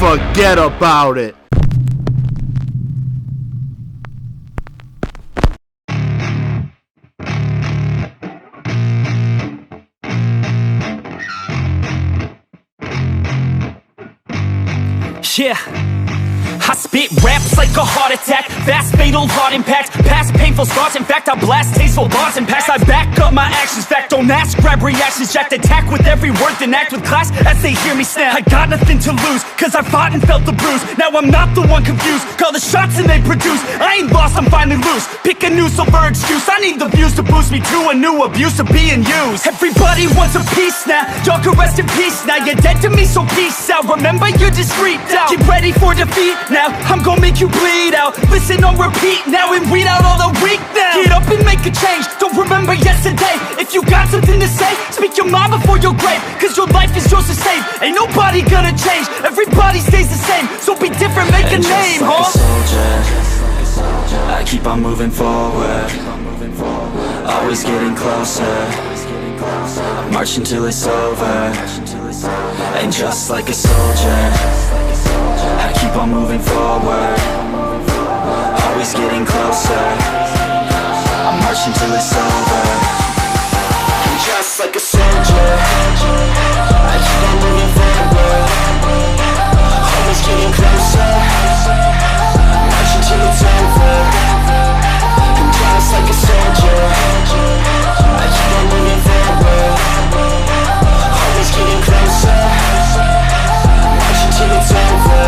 forget about it. Yeah, I spit raps like a heart attack, fast fatal heart impact, past painful scars. In fact, I blast tasteful bars and past. I back up my actions, fact don't ask, grab reactions, jacked attack with every word, then act with class as they hear me snap. I got nothing to lose, cause I fought and felt the bruise. Now I'm not the one confused, call the shots and they produce. I ain't lost, I'm finally loose, pick a new silver excuse. I need the views to boost me to a new abuse of being used. Everybody wants a piece now, y'all can rest in peace now. You're dead to me, so peace out, remember you're discreet out. Get ready for defeat now, I'm gonna make you bleed out. Listen on repeat now and weed out all the weak now. Get up and make a change, don't remember yesterday. If you got something to say, speak your mind before your grave, cause your life is yours to save. Ain't nobody gonna change, everybody stays the same. So be different, make a name, like a soldier, I keep on moving forward, always getting closer. I march until it's over. And just like a soldier, I keep on moving forward, always getting closer. I march until it's over. And just like a soldier, I keep on moving forward, always getting closer. I march until it's over. And just like a soldier, I keep on moving forward, always getting closer. I march until it's over.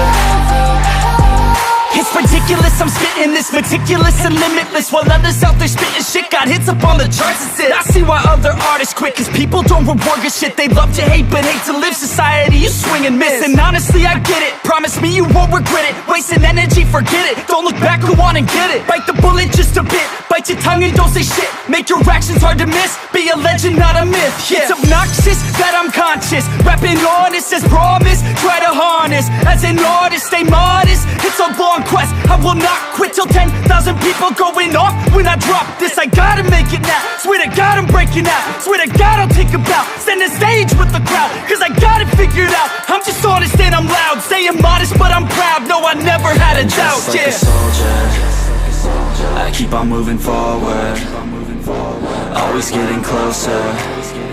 It's ridiculous, I'm spitting this meticulous and limitless, while others out there spitting shit got hits up on the charts and shit. I see why other artists quit, cause people don't reward good shit. They love to hate but hate to live. Society, you swing and miss. And honestly, I get it, promise me you won't regret it. Wasting energy, forget it, don't look back, go on and get it. Bite the bullet just a bit, bite your tongue and don't say shit. Make your actions hard to miss, be a legend, not a myth. Yeah. It's obnoxious that I'm conscious, rapping honest as promise. Try to harness, as an artist, stay modest. It's a long quest, I will not quit till 10,000 people going off when I drop this. I gotta make it now, swear to God I'm breaking out. Swear to God I'll take a bow, stand the stage with the crowd, cause I got it figured out. I'm just honest and I'm loud, saying modest but I'm proud. No, I never had a doubt, just like a soldier, I keep on moving forward, always getting closer.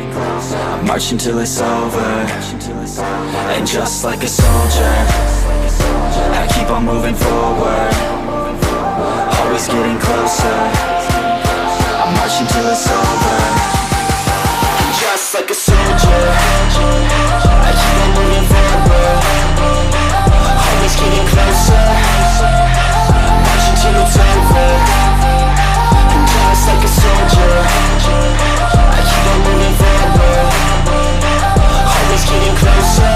I march until it's over. And just like a soldier, I keep on moving forward, always getting closer. I march until it's over. And just like a soldier, I keep on moving forward, always getting closer. I march until it's over. And just like a soldier, I keep on moving forward, always getting closer.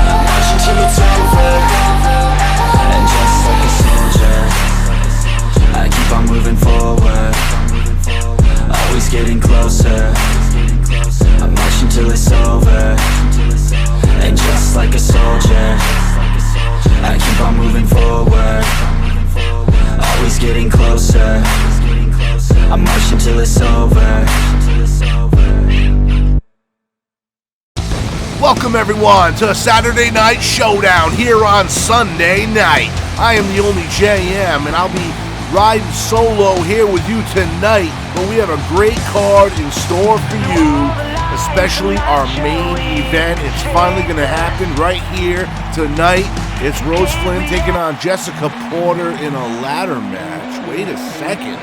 I march until it's over. And just like a soldier, I keep on moving forward, always getting closer. I march until it's over. And just like a soldier, I keep on moving forward, always getting closer. I march until it's over. Welcome everyone to Saturday Night Showdown here on Sunday night. I am the only JM and I'll be riding solo here with you tonight, but we have a great card in store for you, especially our main event. It's finally going to happen right here tonight. It's Rose Flynn taking on Jessica Porter in a ladder match. Wait a second.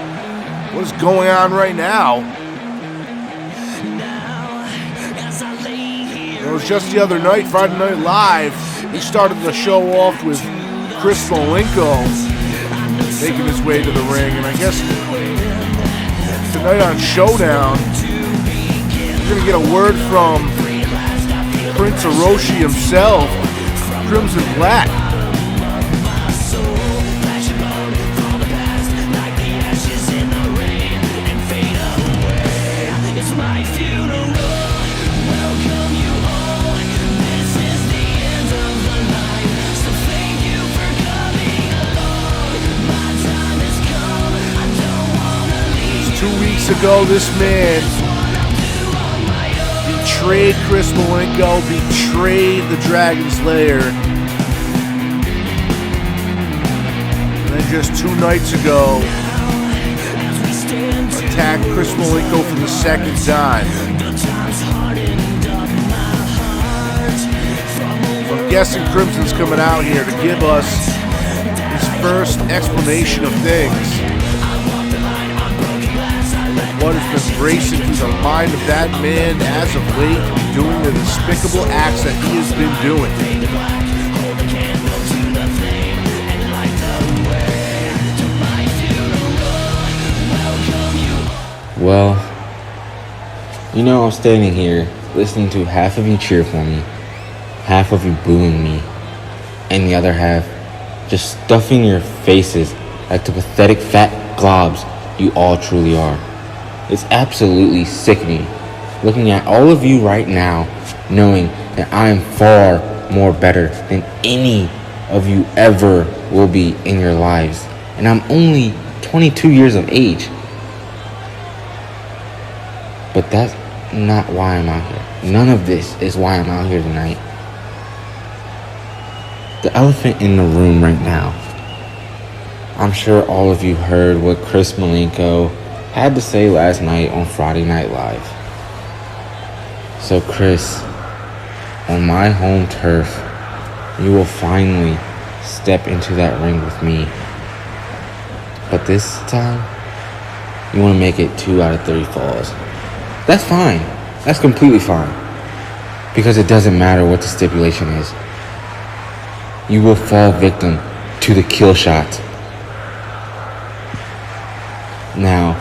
What is going on right now? It was just the other night, Friday Night Live. He started the show off with Chris Malenko making his way to the ring, and I guess tonight on Showdown, we're going to get a word from Prince Hiroshi himself, Crimson Black. Ago, this man betrayed Chris Malenko, betrayed the Dragon Slayer, And then just 2 nights ago, attacked Chris Malenko for the second time. I'm guessing Crimson's coming out here to give us his first explanation of things. What has been racing through the mind of that man as of late, doing the despicable acts that he has been doing. Well, you know, I'm standing here listening to half of you cheer for me, half of you booing me, and the other half just stuffing your faces like the pathetic fat globs you all truly are. It's absolutely sickening looking at all of you right now, knowing that I am far more better than any of you ever will be in your lives. And I'm only 22 years of age. But that's not why I'm out here. None of this is why I'm out here tonight. The elephant in the room right now. I'm sure all of you heard what Chris Malenko had to say last night on Friday Night Live. So Chris, on my home turf, you will finally step into that ring with me. But this time, you want to make it 2 out of 3 falls. That's fine. That's completely fine. Because it doesn't matter what the stipulation is. You will fall victim to the kill shot. Now,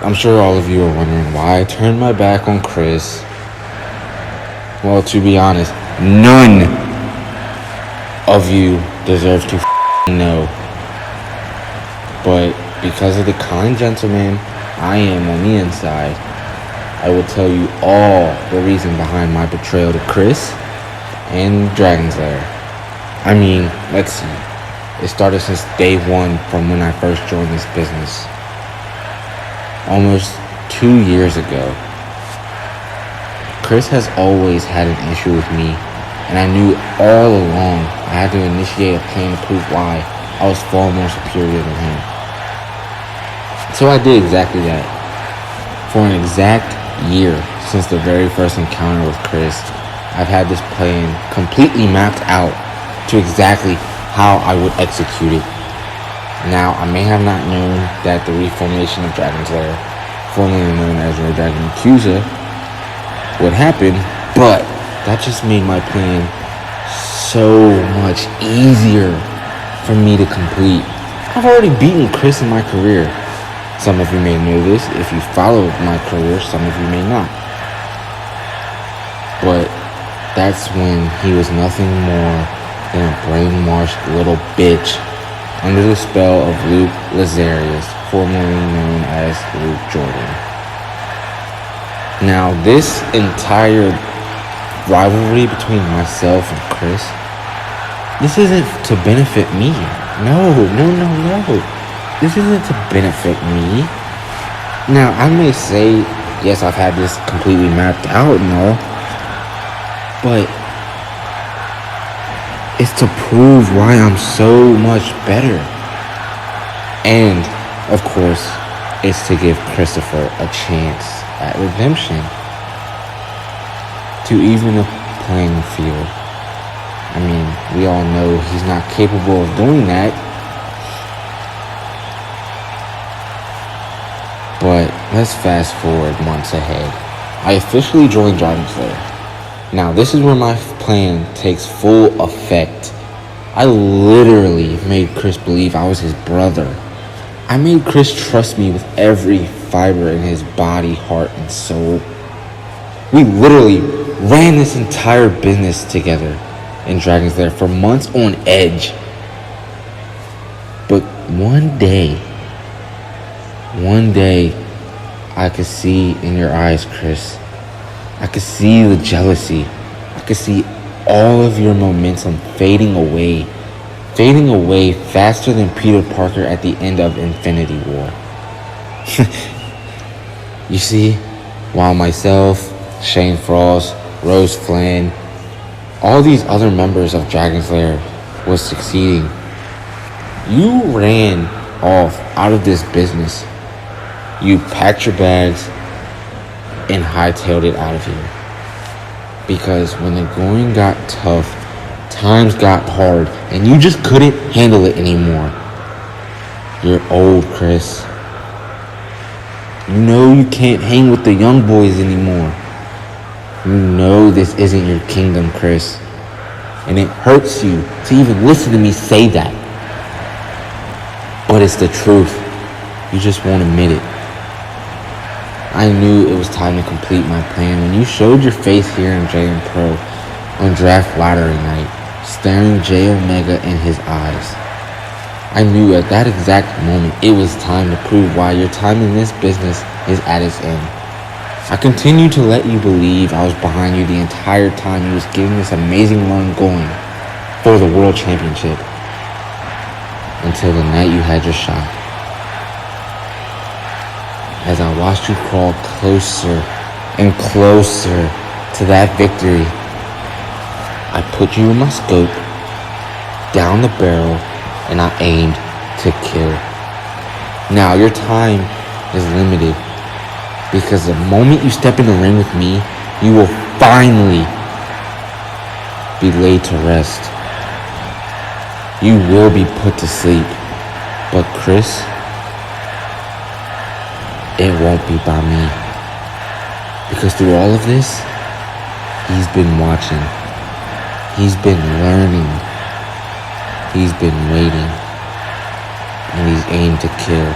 I'm sure all of you are wondering why I turned my back on Chris. Well, to be honest, none of you deserve to know. But because of the kind gentleman I am on the inside, I will tell you all the reason behind my betrayal to Chris and Dragon's Lair. I mean, let's see. It started since day 1 from when I first joined this business. Almost 2 years ago. Chris has always had an issue with me, and I knew all along I had to initiate a plan to prove why I was far more superior than him. So I did exactly that. For an exact year since the very first encounter with Chris, I've had this plan completely mapped out to exactly how I would execute it. Now, I may have not known that the reformation of Dragon's Lair, formerly known as Red Dragon Accuser, would happen, but that just made my plan so much easier for me to complete. I've already beaten Chris in my career. Some of you may know this if you followed my career, some of you may not. But that's when he was nothing more than a brainwashed little bitch under the spell of Luke Lazarius, formerly known as Luke Jordan. Now, this entire rivalry between myself and Chris, this isn't to benefit me. No. This isn't to benefit me. Now, I may say, yes, I've had this completely mapped out and all, but it's to prove why I'm so much better. And, of course, it's to give Christopher a chance at redemption, to even the playing field. I mean, we all know he's not capable of doing that. But let's fast forward months ahead. I officially joined Dragon's Lair. Now, this is where my plan takes full effect. I literally made Chris believe I was his brother. I made Chris trust me with every fiber in his body, heart, and soul. We literally ran this entire business together in Dragon's Lair for months on edge. But one day, I could see in your eyes, Chris. I could see the jealousy. I could see all of your momentum fading away faster than Peter Parker at the end of Infinity War. You see, while myself, Shane Frost, Rose Flynn, all these other members of Dragon's Lair was succeeding, You ran off out of this business. You packed your bags and hightailed it out of here. Because when the going got tough, times got hard, and you just couldn't handle it anymore. You're old, Chris. You know you can't hang with the young boys anymore. You know this isn't your kingdom, Chris. And it hurts you to even listen to me say that. But it's the truth. You just won't admit it. I knew it was time to complete my plan when you showed your face here in JM Pro on draft lottery night, staring J Omega in his eyes. I knew at that exact moment it was time to prove why your time in this business is at its end. I continued to let you believe I was behind you the entire time you was getting this amazing run going for the World Championship. Until the night you had your shot. As I watched you crawl closer and closer to that victory, I put you in my scope, down the barrel, and I aimed to kill. Now your time is limited because the moment you step in the ring with me, you will finally be laid to rest. You will be put to sleep. But Chris, it won't be by me. Because through all of this, he's been watching. He's been learning. He's been waiting. And he's aimed to kill.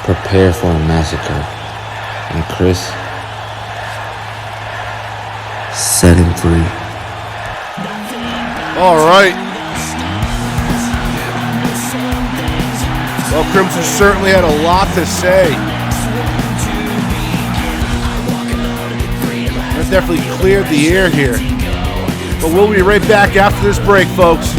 Prepare for a massacre. And Chris, set him free. All right. Well, Crimson certainly had a lot to say. That definitely cleared the air here. But we'll be right back after this break, folks.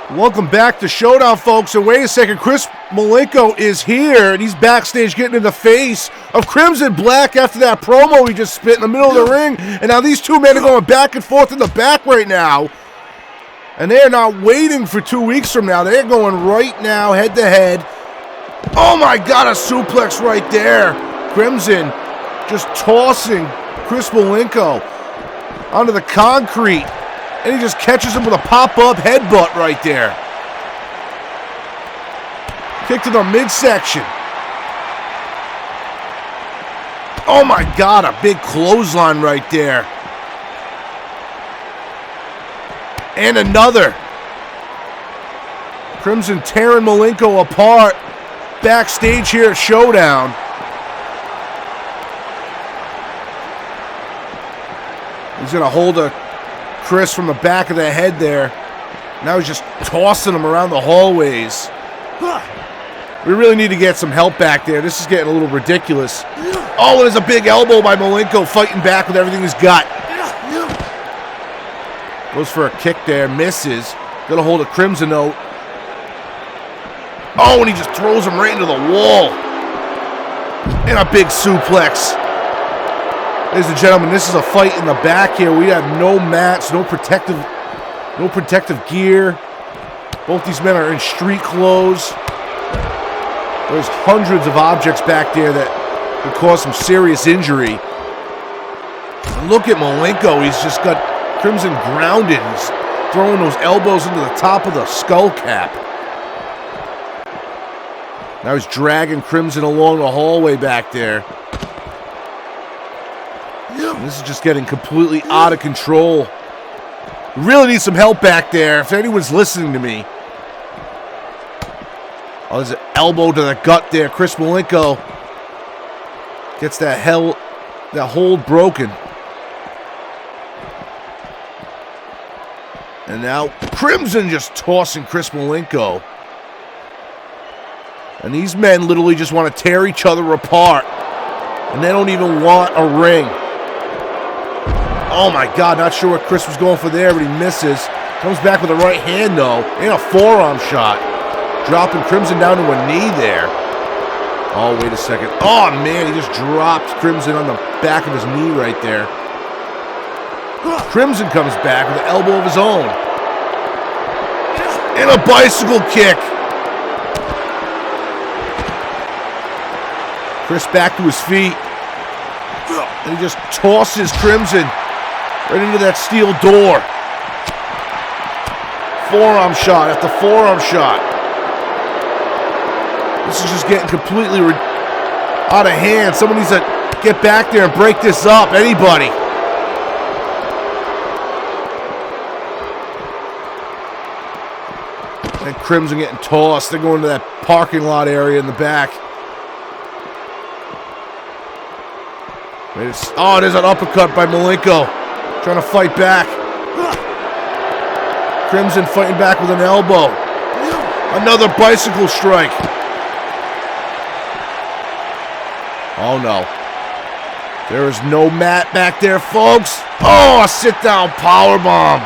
Welcome back to Showdown, folks. And wait a second, Chris Malenko is here, and he's backstage getting in the face of Crimson Black after that promo he just spit in the middle of the ring. And now these two men are going back and forth in the back right now. And they're not waiting for 2 weeks from now. They're going right now, head to head. Oh my God, a suplex right there. Crimson just tossing Chris Malenko onto the concrete. And he just catches him with a pop-up headbutt right there. Kick to the midsection. Oh my God, a big clothesline right there. And another. Crimson tearing Malenko apart backstage here at Showdown. He's going to hold Chris from the back of the head there. Now he's just tossing him around the hallways. We really need to get some help back there. This is getting a little ridiculous. Oh, and there's a big elbow by Malenko fighting back with everything he's got. Goes for a kick there, misses. Gonna hold a Crimson note. Oh, and he just throws him right into the wall. And a big suplex. Ladies and gentlemen, this is a fight in the back here. We have no mats, no protective gear. Both these men are in street clothes. There's hundreds of objects back there that could cause some serious injury. And look at Malenko. He's just got Crimson grounded. He's throwing those elbows into the top of the skull cap. Now he's dragging Crimson along the hallway back there. And this is just getting completely out of control. We really need some help back there, if anyone's listening to me. Oh, there's an elbow to the gut there. Chris Malenko gets that hold broken. And now Crimson just tossing Chris Malenko. And these men literally just want to tear each other apart. And they don't even want a ring. Oh my God, not sure what Chris was going for there, but he misses. Comes back with a right hand though, and a forearm shot. Dropping Crimson down to a knee there. Oh, wait a second. Oh man, he just dropped Crimson on the back of his knee right there. Crimson comes back with an elbow of his own. And a bicycle kick. Chris back to his feet. And he just tosses Crimson right into that steel door. Forearm shot after forearm shot. This is just getting completely out of hand. Someone needs to get back there and break this up. Anybody. And Crimson getting tossed. They're going to that parking lot area in the back. Oh, there's an uppercut by Malenko. Trying to fight back. Crimson fighting back with an elbow. Another bicycle strike. Oh no. There is no mat back there, folks. Oh, a sit-down powerbomb.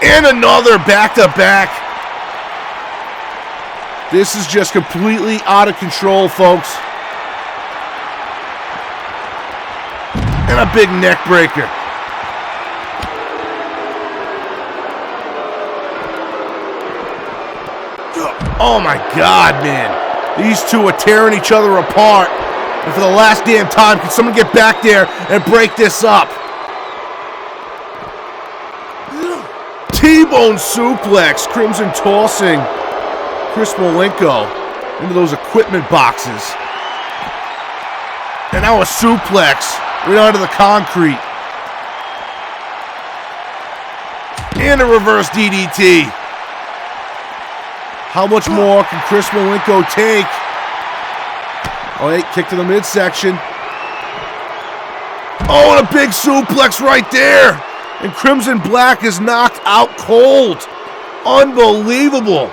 And another back-to-back. This is just completely out of control, folks. And a big neck breaker. Oh my God, man. These two are tearing each other apart. And for the last damn time, can someone get back there and break this up? T-bone suplex. Crimson tossing Chris Malenko into those equipment boxes. And now a suplex right onto the concrete. And a reverse DDT. How much more can Chris Malenko take? Oh, hey, kick to the midsection. Oh, and a big suplex right there. And Crimson Black is knocked out cold. Unbelievable.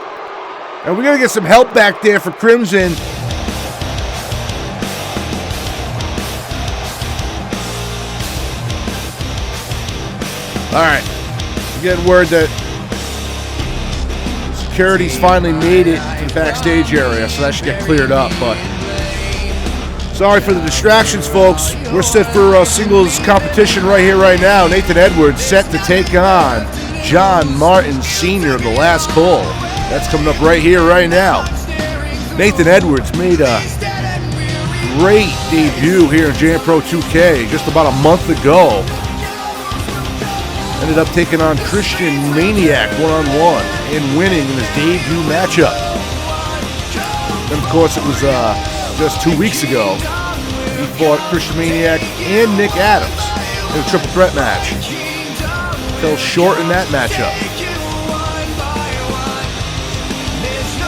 And we got to get some help back there for Crimson. All right. I'm getting word that security's finally made it to the backstage area, so that should get cleared up. But sorry for the distractions, folks. We're set for a singles competition right here, right now. Nathan Edwards set to take on John Martin Sr. The Last Call. That's coming up right here, right now. Nathan Edwards made a great debut here in Jam Pro 2K just about a month ago. Ended up taking on Christian Maniac one-on-one and winning in his debut matchup. And of course, it was just 2 weeks ago. He fought Christian Maniac and Nick Adams in a triple threat match. Fell short in that matchup.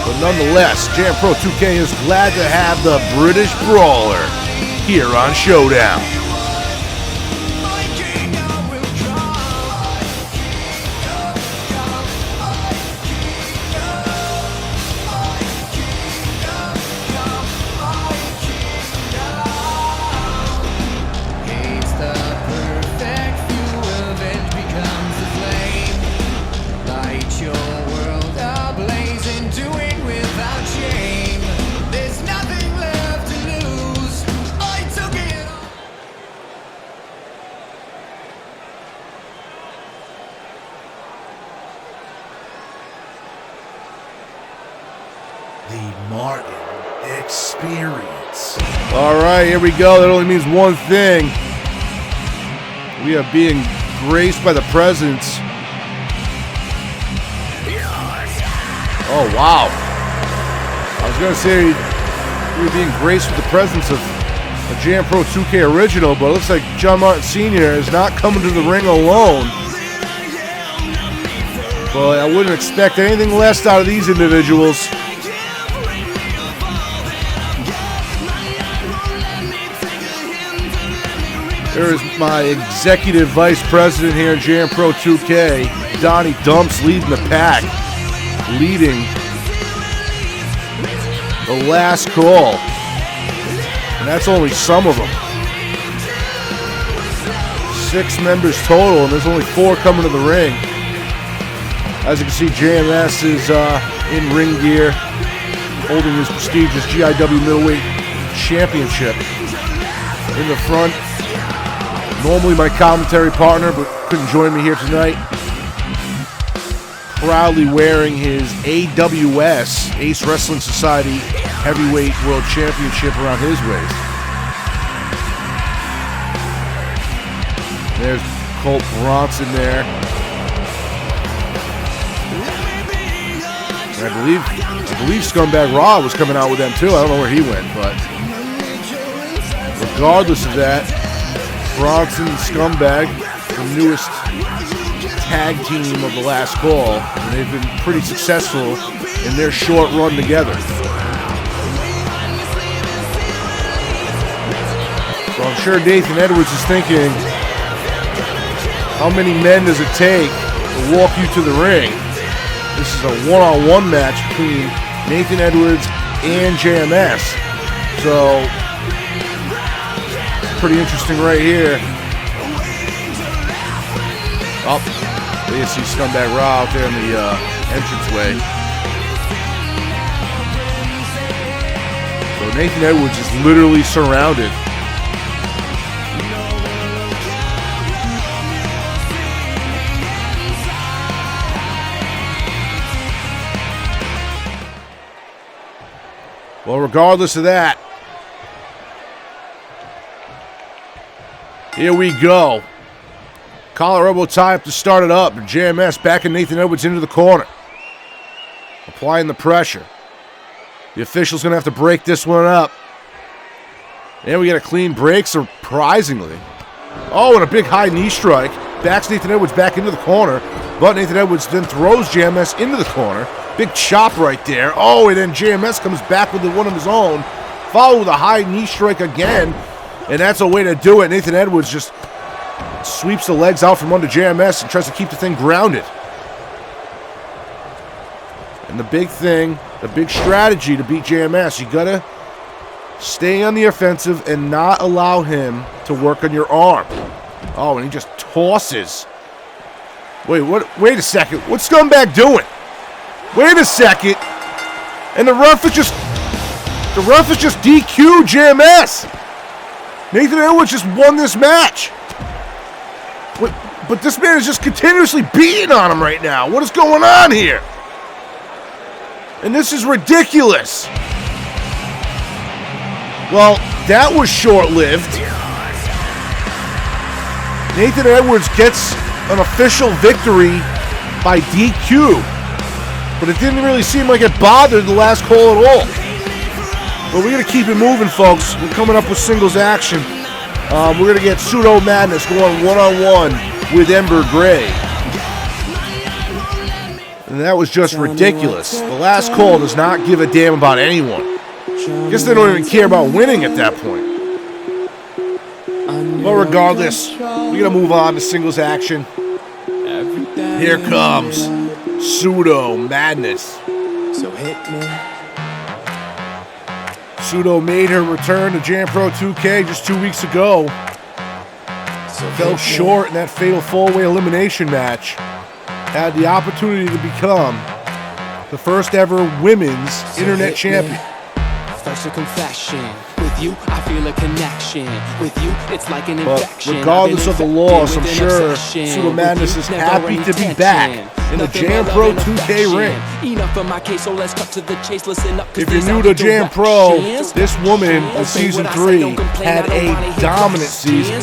But nonetheless, Jam Pro 2K is glad to have the British Brawler here on Showdown. The Martin Experience. All right, here we go. That only means one thing. We are being graced by the presence. Oh, wow. I was going to say we were being graced with the presence of a Jam Pro 2K original, but it looks like John Martin Sr. is not coming to the ring alone. But I wouldn't expect anything less out of these individuals. There is my executive vice president here in Jam Pro 2K, Donnie Dumps, leading the pack, leading the last call. And that's only some of them. 6 members total, and there's only 4 coming to the ring. As you can see, JMS is in ring gear, holding his prestigious GIW Middleweight Championship. In the front, normally my commentary partner, but couldn't join me here tonight. Proudly wearing his AWS, Ace Wrestling Society Heavyweight World Championship around his waist. There's Colt Bronson there. And I believe Scumbag Raw was coming out with them too. I don't know where he went, but regardless of that, Bronson and Scumbag, the newest tag team of the last call, and they've been pretty successful in their short run together. So I'm sure Nathan Edwards is thinking, how many men does it take to walk you to the ring? This is a one-on-one match between Nathan Edwards and JMS. So, pretty interesting right here. Oh, there you see Scumbag Raw out there in the entranceway. So Nathan Edwards is literally surrounded. Well, regardless of that, here we go. Collar elbow tie up to start it up. JMS backing Nathan Edwards into the corner. Applying the pressure. The official's going to have to break this one up. And we get a clean break, surprisingly. Oh, and a big high knee strike. Backs Nathan Edwards back into the corner. But Nathan Edwards then throws JMS into the corner. Big chop right there. Oh, and then JMS comes back with one of his own. Followed with a high knee strike again. And that's a way to do it. Nathan Edwards just sweeps the legs out from under JMS and tries to keep the thing grounded. And the big thing, the big strategy to beat JMS, you gotta stay on the offensive and not allow him to work on your arm. Oh, and he just tosses. Wait a second. What's Scumbag doing? Wait a second. And the ref is just DQ'd JMS. Nathan Edwards just won this match. But this man is just continuously beating on him right now. What is going on here? And this is ridiculous. Well, that was short-lived. Nathan Edwards gets an official victory by DQ. But it didn't really seem like it bothered the last call at all. But we're going to keep it moving, folks. We're coming up with singles action. We're going to get Pseudo Madness going one-on-one with Ember Gray. And that was just ridiculous. The last call does not give a damn about anyone. I guess they don't even care about winning at that point. But regardless, we're going to move on to singles action. Here comes Pseudo Madness. So hit me. Pseudo made her return to Jam Pro 2K just 2 weeks ago. Fell short in that fatal four-way elimination match. Had the opportunity to become the first ever women's internet champion. First a confession. With you, I feel a connection. With you, it's like an infection. But regardless of the loss, I'm sure Pseudo Madness is happy to be back in the Jam Pro 2K ring. If you're new to Jam Pro, this woman in Season 3 had a dominant season.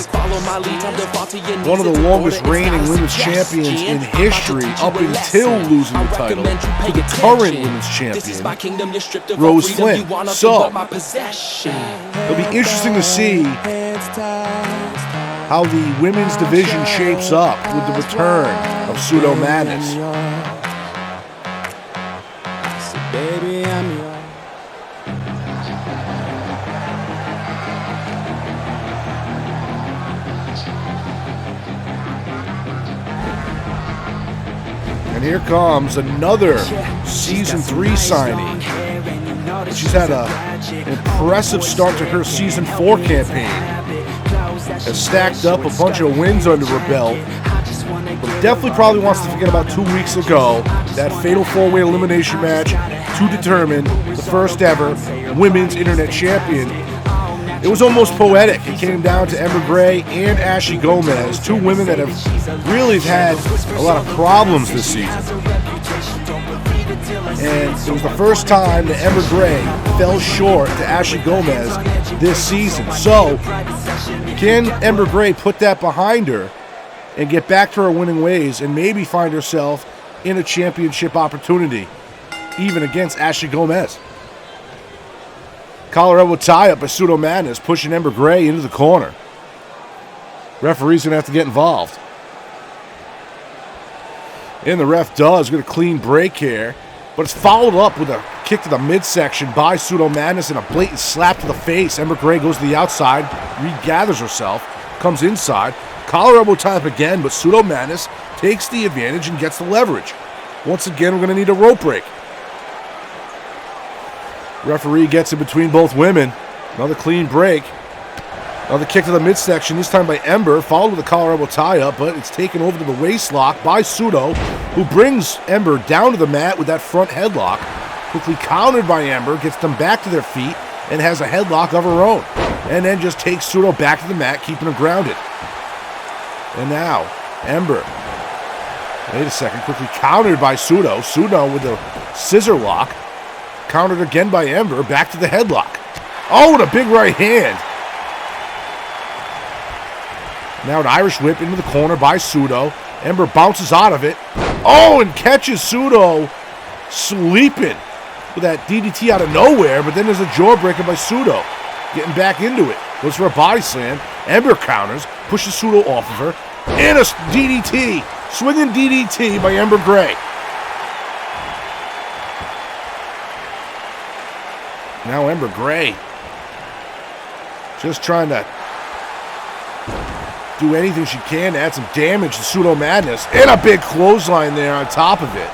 One of the longest reigning women's champions in history up until losing the title to the current women's champion, Rose Flynn. So, it'll be interesting to see how the women's division shapes up with the return of Pseudo Madness. Baby, I'm yours. And here comes another Season 3 signing. She's had an impressive start to her Season 4 campaign. Has stacked up a bunch of wins under her belt. But definitely probably wants to forget about 2 weeks ago, that fatal four-way elimination match to determine the first ever women's internet champion. It was almost poetic. It came down to Ember Gray and Ashley Gomez, two women that have really had a lot of problems this season. And it was the first time that Ember Gray fell short to Ashley Gomez this season. So, can Ember Gray put that behind her and get back to her winning ways and maybe find herself in a championship opportunity, even against Ashley Gomez? Collar elbow tie-up by Pseudo Madness, pushing Ember Gray into the corner. Referee's going to have to get involved. And the ref does get a clean break here, but it's followed up with a kick to the midsection by Pseudo Madness and a blatant slap to the face. Ember Gray goes to the outside, regathers herself, comes inside. Collar elbow tie-up again, but Pseudo Madness takes the advantage and gets the leverage. Once again, we're going to need a rope break. Referee gets in between both women. Another clean break. Another kick to the midsection, this time by Ember, followed with a collar elbow tie-up, but it's taken over to the waist lock by Pseudo, who brings Ember down to the mat with that front headlock. Quickly countered by Ember, gets them back to their feet, and has a headlock of her own. And then just takes Pseudo back to the mat, keeping her grounded. And now, Ember. Wait a second, quickly countered by Pseudo. Pseudo with a scissor lock. Countered again by Ember, back to the headlock. Oh, with a big right hand. Now an Irish whip into the corner by Pseudo. Ember bounces out of it. Oh, and catches Pseudo sleeping with that DDT out of nowhere, but then there's a jawbreaker by Pseudo. Getting back into it. Goes for a body slam. Ember counters, pushes Pseudo off of her. And a DDT. Swinging DDT by Ember Gray. Now Ember Gray just trying to do anything she can to add some damage to Pseudo Madness. And a big clothesline there on top of it.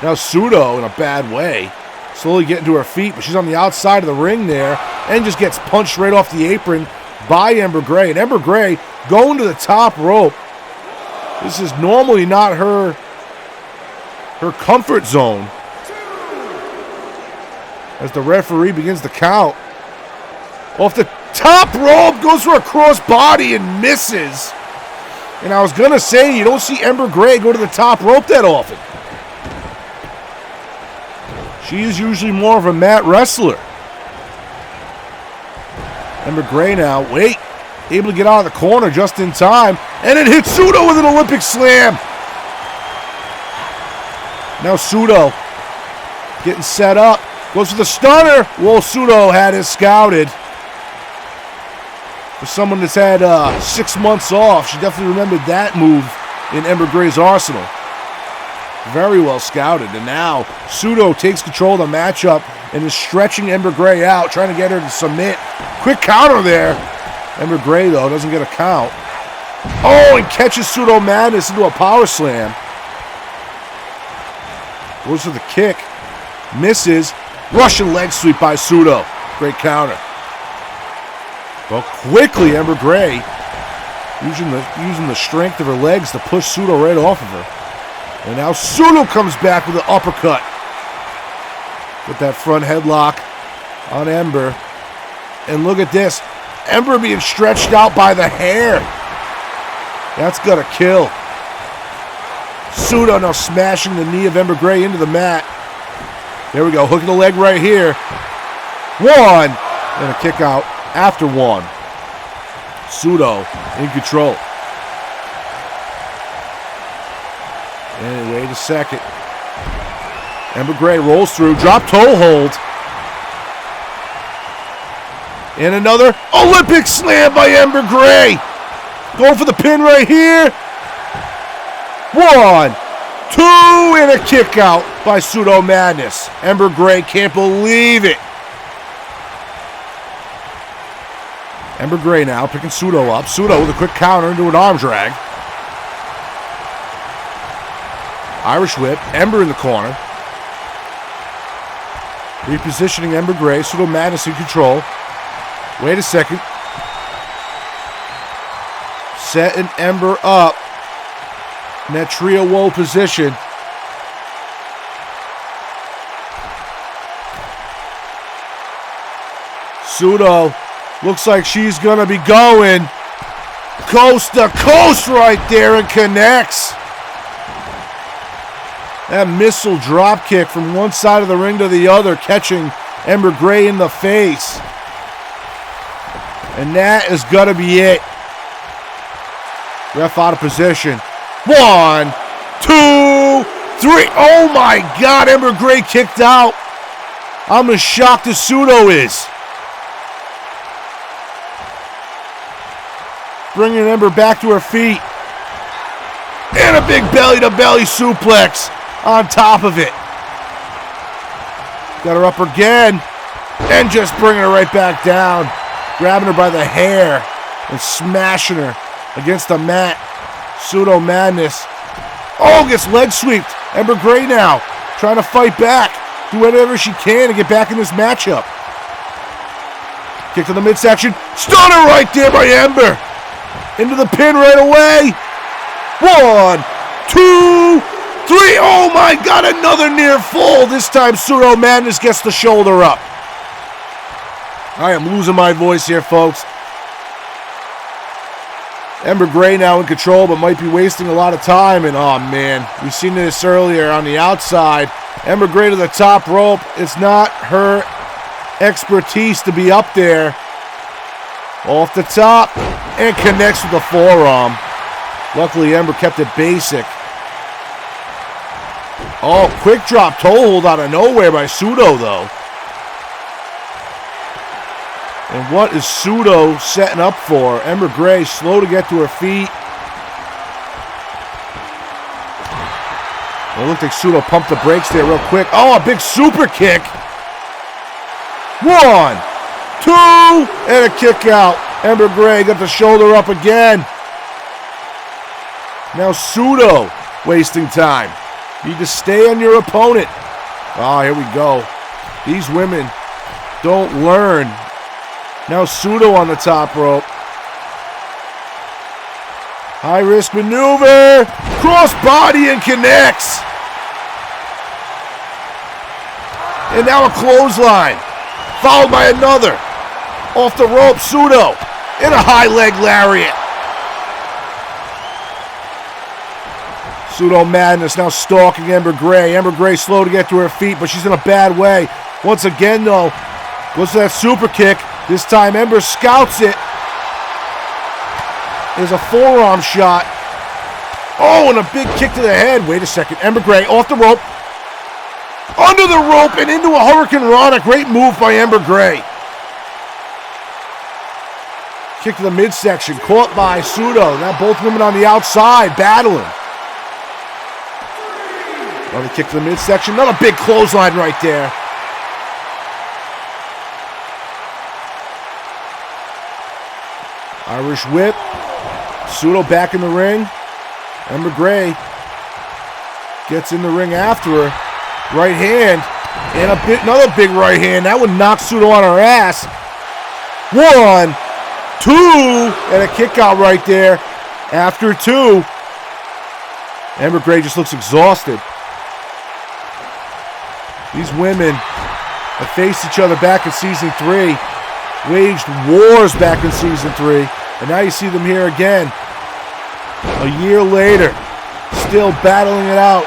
Now Pseudo, in a bad way, slowly getting to her feet, but she's on the outside of the ring there and just gets punched right off the apron by Ember Gray. And Ember Gray going to the top rope. This is normally not her comfort zone. As the referee begins to count. Off the top rope, goes for a crossbody and misses. And I was going to say, you don't see Ember Gray go to the top rope that often. She is usually more of a mat wrestler. Ember Gray now, able to get out of the corner just in time. And it hits Pseudo with an Olympic slam. Now Pseudo getting set up. Goes for the stunner. Well, Pseudo had it scouted. For someone that's had 6 months off, she definitely remembered that move in Ember Gray's arsenal. Very well scouted. And now Pseudo takes control of the matchup and is stretching Ember Gray out, trying to get her to submit. Quick counter there. Ember Gray, though, doesn't get a count. Oh, and catches Pseudo Madness into a power slam. Goes for the kick. Misses. Russian leg sweep by Pseudo. Great counter. Well, quickly, Ember Gray using the strength of her legs to push Pseudo right off of her. And now Pseudo comes back with an uppercut. With that front headlock on Ember. And look at this. Ember being stretched out by the hair. That's gonna kill. Pseudo now smashing the knee of Ember Gray into the mat. There we go, hooking the leg right here. 1, and a kick out after 1. Pseudo in control. And wait a second. Ember Gray rolls through, drop toe hold. And another Olympic slam by Ember Gray. Going for the pin right here. 1, 2, and a kick out by Pseudo Madness. Ember Gray can't believe it. Ember Gray now picking Pseudo up. Pseudo with a quick counter into an arm drag. Irish whip. Ember in the corner. Repositioning Ember Gray. Pseudo Madness in control. Wait a second. Setting Ember up in that trio woe position. Pseudo looks like she's going to be going coast to coast right there and connects. That missile drop kick from one side of the ring to the other, catching Ember Gray in the face. And that is going to be it. Ref out of position. 1, 2, 3. Oh my God, Ember Gray kicked out. I'm as shocked as Pseudo is. Bringing Ember back to her feet. And a big belly-to-belly suplex on top of it. Got her up again. And just bringing her right back down. Grabbing her by the hair and smashing her against the mat. Pseudo Madness. Oh, gets leg sweeped. Ember Gray now trying to fight back. Do whatever she can to get back in this matchup. Kick to the midsection. Stunner right there by Ember. Into the pin right away. 1, 2, 3. Oh my God, another near fall. This time Pseudo Madness gets the shoulder up. I am losing my voice here, folks. Ember Gray now in control, but might be wasting a lot of time. And oh man, we've seen this earlier on the outside. Ember Gray to the top rope. It's not her expertise to be up there. Off the top and connects with the forearm. Luckily, Ember kept it basic. Oh, quick drop toe hold out of nowhere by Pseudo, though. And what is Pseudo setting up for? Ember Gray slow to get to her feet. It looked like Pseudo pumped the brakes there real quick. Oh, a big super kick. 1, 2, and a kick out. Ember Gray got the shoulder up again. Now Pseudo wasting time. Need to stay on your opponent. Oh, here we go. These women don't learn. Now Pseudo on the top rope. High risk maneuver. Cross body and connects. And now a clothesline. Followed by another. Off the rope, Pseudo. In a high leg lariat. Pseudo Madness now stalking Ember Gray. Ember Gray slow to get to her feet, but she's in a bad way. Once again, though, goes to that super kick. This time, Ember scouts it. There's a forearm shot. Oh, and a big kick to the head. Wait a second. Ember Gray off the rope. Under the rope and into a Hurricane Rana. Great move by Ember Gray. Kick to the midsection. Caught by Pseudo. Now both women on the outside battling. Another kick to the midsection. Another big clothesline right there. Irish whip. Pseudo back in the ring. Ember Gray gets in the ring after her. Right hand. And another big right hand. That would knock Pseudo on her ass. 1, 2. And a kick out right there. After 2. Ember Gray just looks exhausted. These women have faced each other back in Season 3. Waged wars back in Season 3. And now you see them here again. A year later. Still battling it out.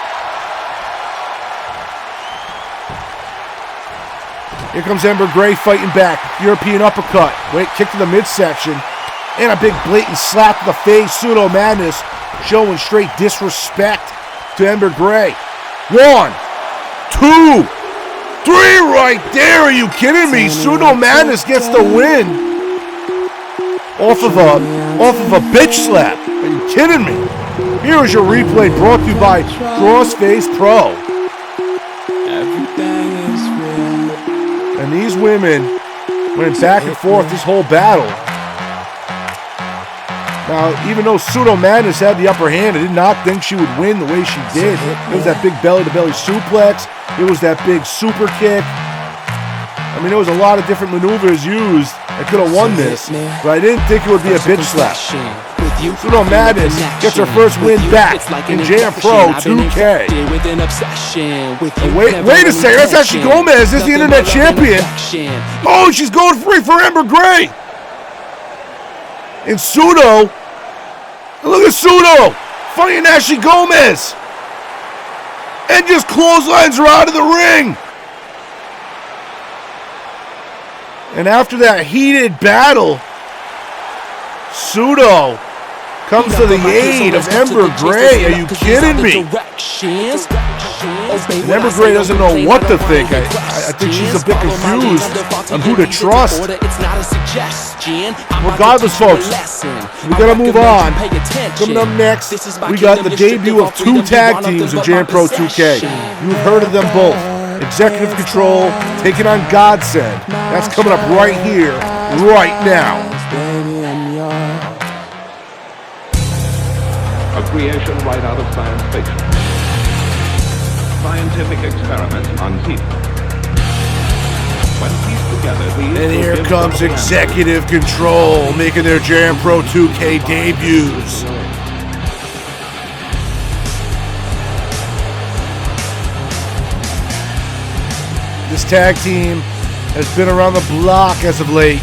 Here comes Ember Gray fighting back. European uppercut. Wait, kick to the midsection. And a big blatant slap to the face. Pseudo Madness showing straight disrespect to Ember Gray. 1, 2, 3 right there. Are you kidding me? Pseudo Madness gets the win. Off of a bitch slap. Are you kidding me? Here is your replay brought to you by Crossface Pro. And these women went back and forth this whole battle. Now, even though Pseudo Madness had the upper hand, I did not think she would win the way she did. It was that big belly-to-belly suplex. It was that big super kick. I mean, there was a lot of different maneuvers used. I could have won this, but I didn't think it would be a bitch slap. Pseudo Madness gets her first win back in Jam Pro 2K. Wait a second, that's Ashley Gomez. This is the Internet Champion. Oh, she's going free for Ember Gray. And Pseudo, look at Pseudo fighting Ashley Gomez. And just clotheslines her out of the ring. And after that heated battle, Pseudo comes to the aid of Ember Gray. Are you kidding me? And Ember Gray doesn't know what to think. I think she's a bit confused on who to trust. Regardless, folks, we gotta move on. Coming up next, we got the debut of 2 tag teams in Jam Pro 2K. You've heard of them both. Executive Control taking on Godsend. That's coming up right here, right now. A creation right out of science fiction. Scientific experiment on people. When pieced together, these And here comes Executive Control making their Jam Pro 2K debuts. This tag team has been around the block as of late.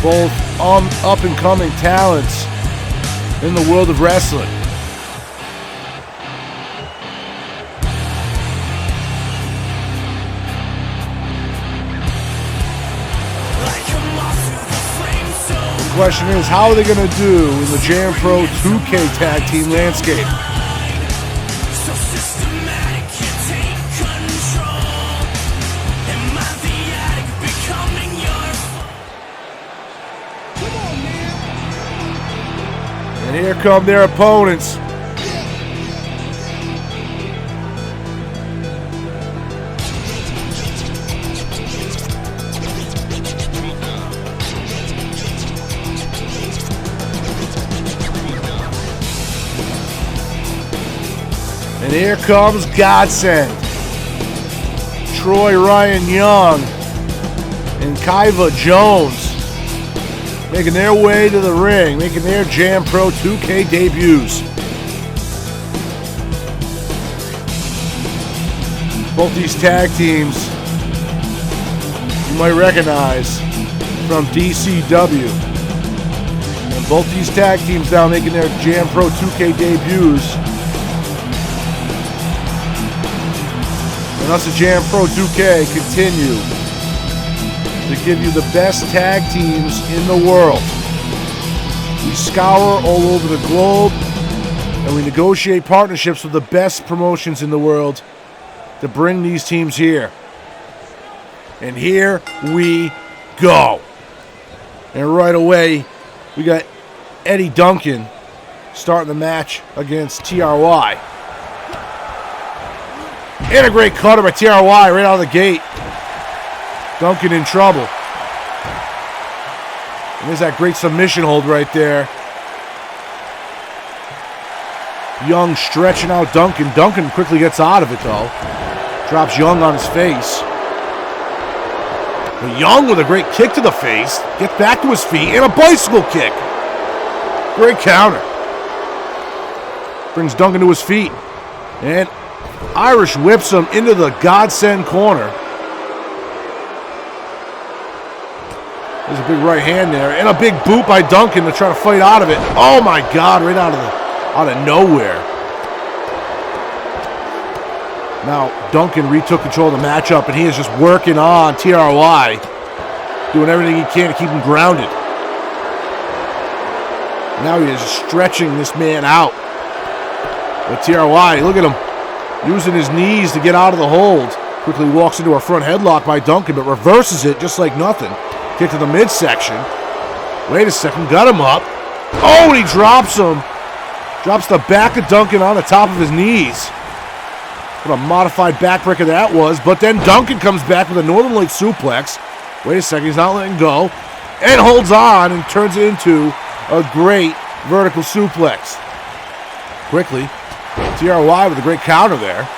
Both up-and-coming talents in the world of wrestling. The question is, how are they going to do in the Jam Pro 2K tag team landscape? And here come their opponents. And here comes Godsend. Troy Ryan Young and Kaiva Jones making their way to the ring, making their Jam Pro 2K debuts. Both these tag teams you might recognize from DCW. And both these tag teams now making their Jam Pro 2K debuts. And us at Jam Pro 2K continue to give you the best tag teams in the world. We scour all over the globe And we negotiate partnerships with the best promotions in the world to bring these teams here. And here we go. And right away, we got Eddie Duncan starting the match against TRY. And a great cutter by TRY right out of the gate. Duncan in trouble. And there's that great submission hold right there. Young stretching out Duncan. Duncan quickly gets out of it though. Drops Young on his face. But Young with a great kick to the face. Gets back to his feet and a bicycle kick. Great counter. Brings Duncan to his feet. And Irish whips him into the godsend corner. There's a big right hand there. And a big boot by Duncan to try to fight out of it. Oh my God, right out of nowhere. Now Duncan retook control of the matchup and he is just working on TRY. Doing everything he can to keep him grounded. Now he is stretching this man out. But TRY, look at him, using his knees to get out of the hold. Quickly walks into a front headlock by Duncan, but reverses it just like nothing. Kick to the midsection. Wait a second, got him up. Oh, and he drops him. Drops the back of Duncan on the top of his knees. What a modified backbreaker that was. But then Duncan comes back with a Northern Light suplex. Wait a second, he's not letting go. And holds on and turns it into a great vertical suplex. Quickly, TRY with a great counter there.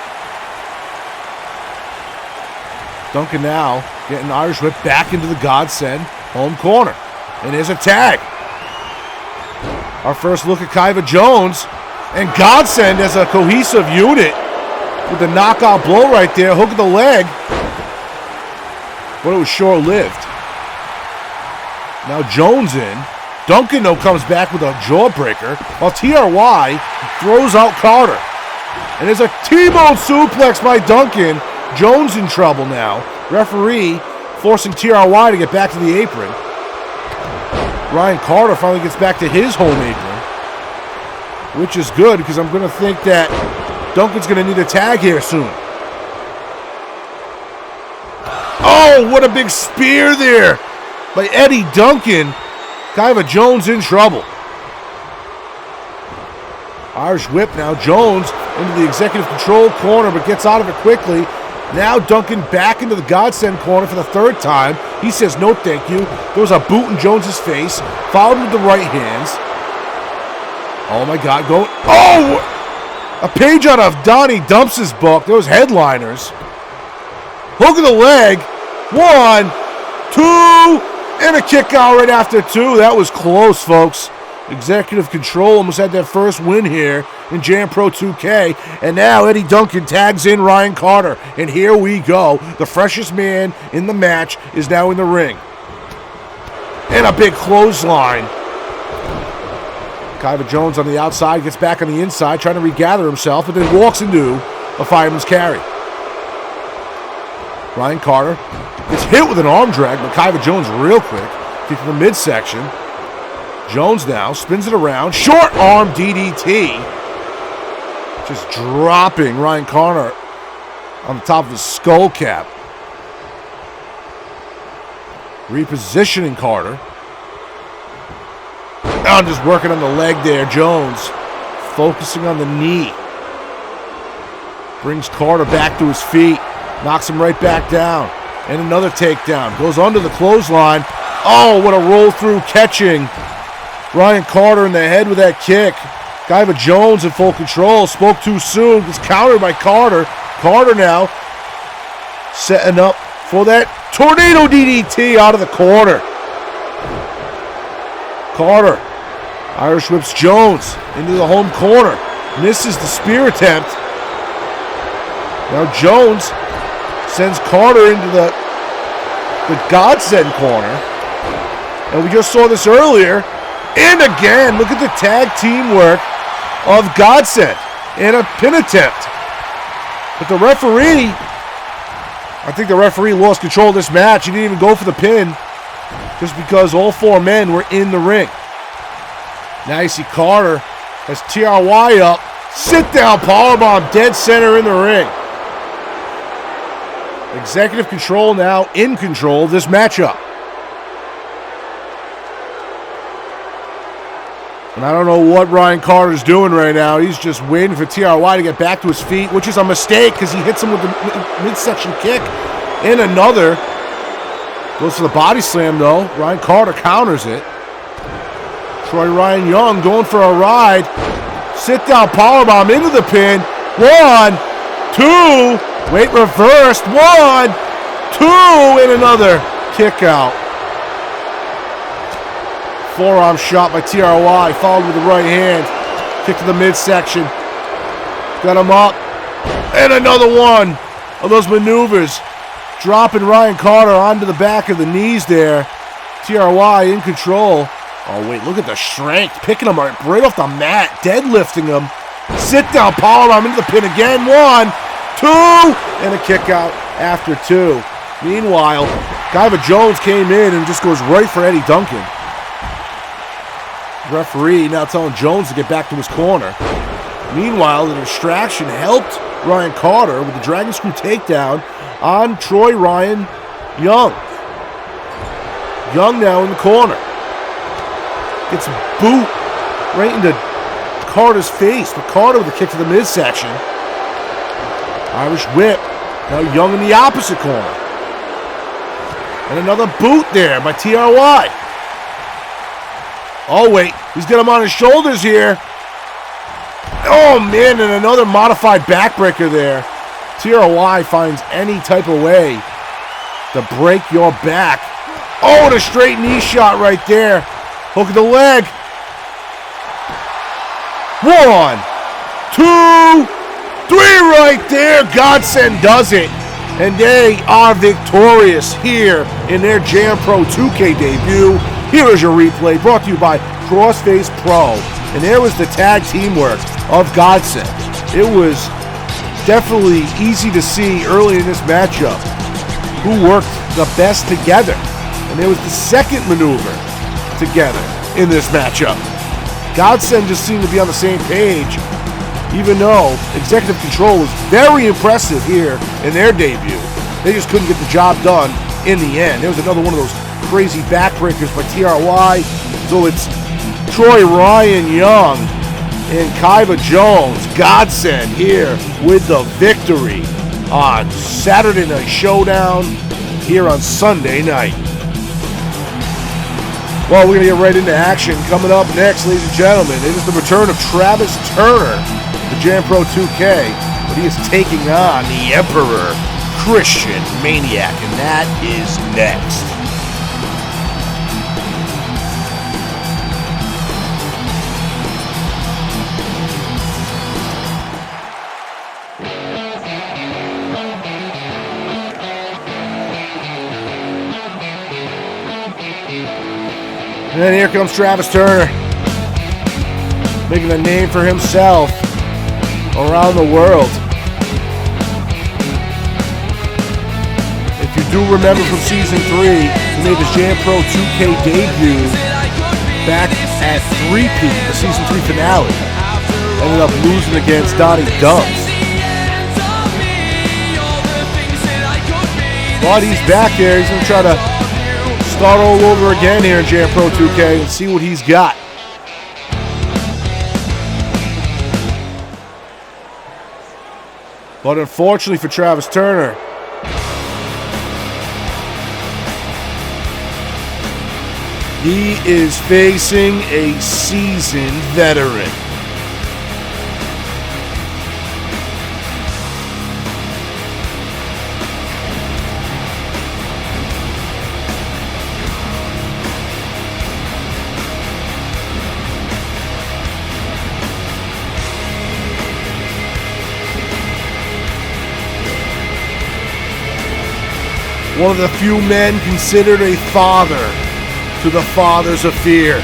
Duncan now getting Irish whip back into the godsend home corner. And there's a tag. Our first look at Kaiva Jones. And godsend as a cohesive unit with the knockout blow right there. Hook of the leg. But it was short-lived. Now Jones in. Duncan, though, comes back with a jawbreaker, while TRY throws out Carter. And there's a T-bone suplex by Duncan. Jones in trouble now. Referee forcing TRY to get back to the apron. Ryan Carter finally gets back to his home apron, which is good because I'm going to think that Duncan's going to need a tag here soon. Oh, what a big spear there by Eddie Duncan. Kaiva Jones in trouble. Irish whip now. Jones into the executive control corner, but gets out of it quickly. Now Duncan back into the godsend corner for the third time. He says no thank you. Throws a boot in Jones's face. Followed with the right hands. Oh my God, go. Oh! A page out of Donnie Dumps's book. Those headliners. Hook of the leg. 1, 2, and a kick out right after 2. That was close, folks. Executive Control almost had their first win here in Jam Pro 2K. And now Eddie Duncan tags in Ryan Carter. And here we go. The freshest man in the match is now in the ring. And a big clothesline. Kaiva Jones on the outside, gets back on the inside, trying to regather himself, but then walks into a fireman's carry. Ryan Carter gets hit with an arm drag, but Kaiva Jones real quick. Kick to the midsection. Jones now spins it around. Short arm DDT. Just dropping Ryan Carter on the top of his skull cap. Repositioning Carter. Now just working on the leg there. Jones focusing on the knee. Brings Carter back to his feet. Knocks him right back down. And another takedown. Goes under the clothesline. Oh, what a roll through, catching Ryan Carter in the head with that kick. Kaiva Jones in full control. Spoke too soon. Gets countered by Carter. Carter now setting up for that tornado DDT out of the corner. Carter. Irish whips Jones into the home corner. Misses the spear attempt. Now Jones sends Carter into the godsend corner. And we just saw this earlier. And again, look at the tag teamwork of Godsend in a pin attempt. But the referee, I think the referee lost control of this match. He didn't even go for the pin just because all 4 men were in the ring. Now you see Carter As TRY up. Sit down powerbomb dead center in the ring. Executive Control now in control of this matchup. And I don't know what Ryan Carter's doing right now. He's just waiting for TRY to get back to his feet, which is a mistake because he hits him with the midsection kick. And another. Goes for the body slam, though. Ryan Carter counters it. Troy Ryan Young going for a ride. Sit down powerbomb into the pin. 1, 2. Wait, reversed. 1, 2. And another kick out. Forearm shot by TRY, followed with the right hand. Kick to the midsection. Got him up. And another one of those maneuvers. Dropping Ryan Carter onto the back of the knees there. TRY in control. Oh, wait, look at the strength. Picking him right off the mat. Deadlifting him. Sit down powerbomb into the pin again. 1, 2. And a kick out after 2. Meanwhile, Kyva Jones came in and just goes right for Eddie Duncan. Referee now telling Jones to get back to his corner. Meanwhile, the distraction helped Ryan Carter with the Dragon Screw takedown on Troy Ryan Young. Young now in the corner. Gets a boot right into Carter's face, but Carter with a kick to the midsection. Irish whip. Now Young in the opposite corner. And another boot there by TRY. Oh, wait. He's got him on his shoulders here. Oh, man, and another modified backbreaker there. TRY finds any type of way to break your back. Oh, and a straight knee shot right there. Hook of the leg. 1, 2, 3 right there. Godsend does it. And they are victorious here in their Jam Pro 2K debut. Here is your replay brought to you by Crossface Pro. And there was the tag teamwork of Godsend. It was definitely easy to see early in this matchup who worked the best together. And there was the second maneuver together in this matchup. Godsend just seemed to be on the same page, even though Executive Control was very impressive here in their debut. They just couldn't get the job done in the end. There was another one of those crazy backbreakers by TRY. So it's Troy Ryan Young and Kyva Jones. Godsend here with the victory on Saturday Night Showdown here on Sunday night. Well, we're going to get right into action. Coming up next, ladies and gentlemen, it is the return of Travis Turner, the Jam Pro 2K, but he is taking on the Emperor, Christian Maniac, and that is next. And then here comes Travis Turner, making a name for himself around the world. If you do remember from Season 3, he made his Jam Pro 2K debut back at 3-peat, the Season 3 finale. Ended up losing against Donnie Dubs. But he's back there. He's going to try to start all over again here in Jam Pro 2K and see what he's got. But unfortunately for Travis Turner, he is facing a seasoned veteran. One of the few men considered a father to the fathers of fear.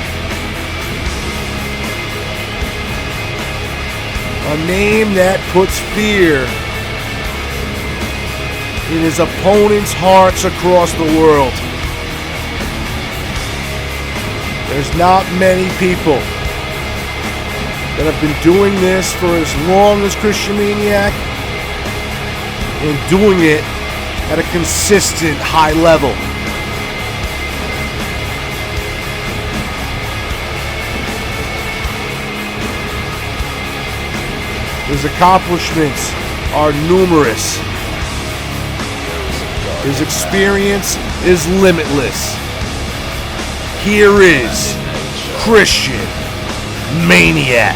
A name that puts fear in his opponents' hearts across the world. There's not many people that have been doing this for as long as Christian Maniac and doing it at a consistent high level. His accomplishments are numerous. His experience is limitless. Here is Christian Maniac.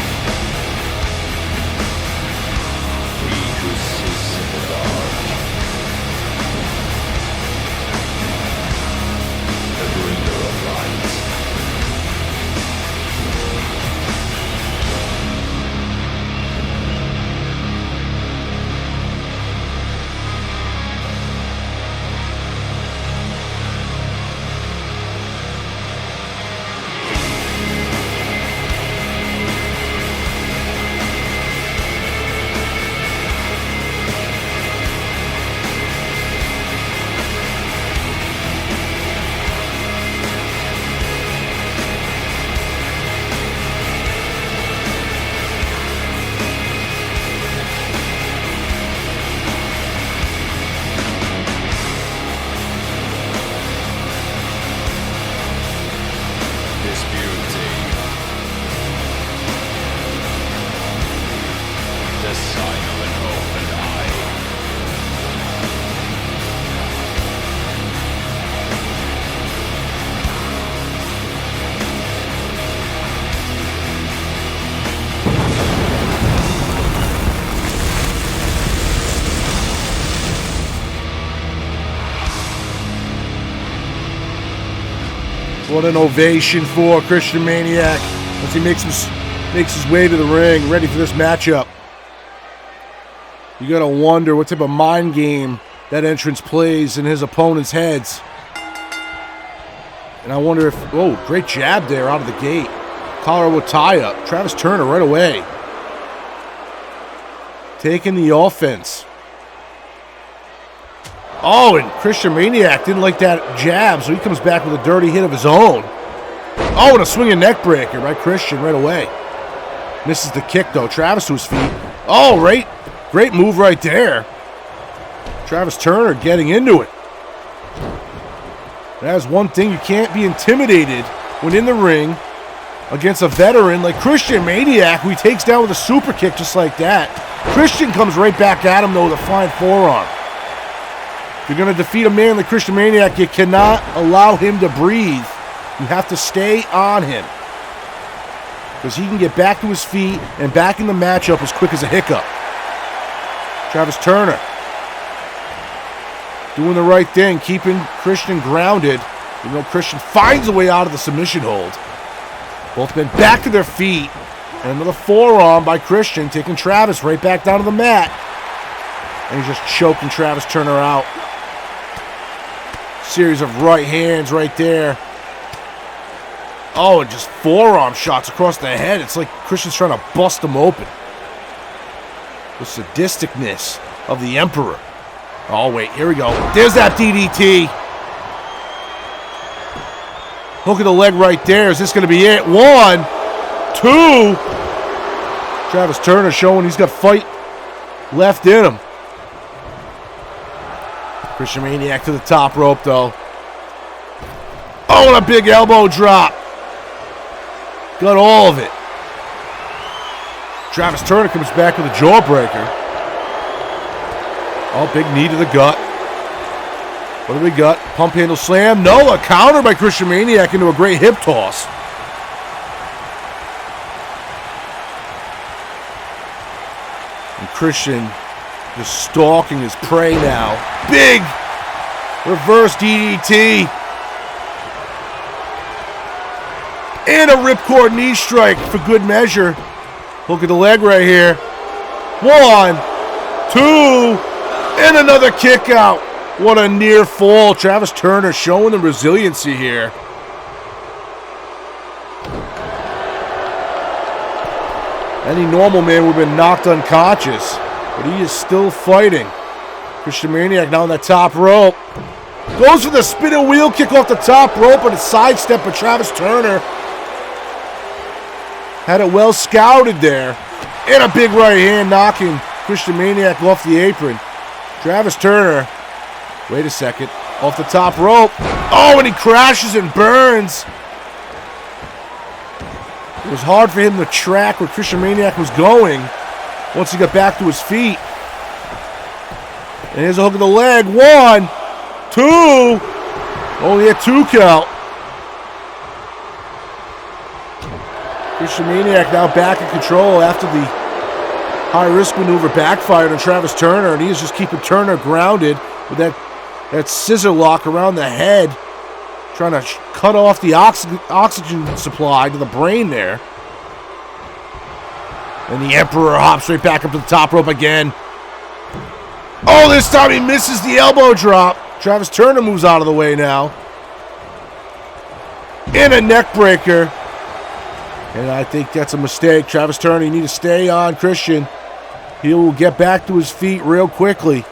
What an ovation for Christian Maniac as he makes his way to the ring, ready for this matchup. You gotta wonder what type of mind game that entrance plays in his opponent's heads. And I wonder if, oh, great jab there out of the gate. Collar with tie-up. Travis Turner right away. Taking the offense. Oh, and Christian Maniac didn't like that jab, so he comes back with a dirty hit of his own. Oh, and a swinging neck breaker by Christian right away. Misses the kick, though. Travis to his feet. Oh, right. Great move right there. Travis Turner getting into it. That is one thing. You can't be intimidated when in the ring against a veteran like Christian Maniac, who he takes down with a super kick just like that. Christian comes right back at him, though, with a flying forearm. If you're going to defeat a man like Christian Maniac, you cannot allow him to breathe. You have to stay on him, because he can get back to his feet and back in the matchup as quick as a hiccup. Travis Turner doing the right thing, keeping Christian grounded, even though Christian finds a way out of the submission hold. Both men back to their feet, and another forearm by Christian, taking Travis right back down to the mat. And he's just choking Travis Turner out. Series of right hands right there. Oh, and just forearm shots across the head. It's like Christian's trying to bust him open. The sadisticness of the Emperor. Oh, wait, here we go. There's that DDT. Hook of the leg right there. Is this going to be it? 1, 2. Travis Turner showing he's got fight left in him. Christian Maniac to the top rope, though. Oh, and a big elbow drop. Got all of it. Travis Turner comes back with a jawbreaker. Oh, big knee to the gut. What do we got? Pump handle slam. No, a counter by Christian Maniac into a great hip toss. And Christian just stalking his prey now. Big reverse DDT. And a ripcord knee strike for good measure. Look at the leg right here. 1, 2, and another kick out. What a near fall. Travis Turner showing the resiliency here. Any normal man would have been knocked unconscious, but he is still fighting. Christian Maniac now on that top rope. Goes for the spinning wheel kick off the top rope, but it's sidestepped by Travis Turner. Had it well scouted there. And a big right hand knocking Christian Maniac off the apron. Travis Turner, wait a second, off the top rope. Oh, and he crashes and burns. It was hard for him to track where Christian Maniac was going once he got back to his feet. And here's a hook of the leg. 1, 2. Only a 2 count. Christian Maniac now back in control after the high-risk maneuver backfired on Travis Turner, and he is just keeping Turner grounded with that scissor lock around the head, trying to cut off the oxygen supply to the brain there. And the Emperor hops right back up to the top rope again. Oh, this time he misses the elbow drop. Travis Turner moves out of the way now. In a neck breaker. And I think that's a mistake. Travis Turner, you need to stay on Christian. He will get back to his feet real quickly.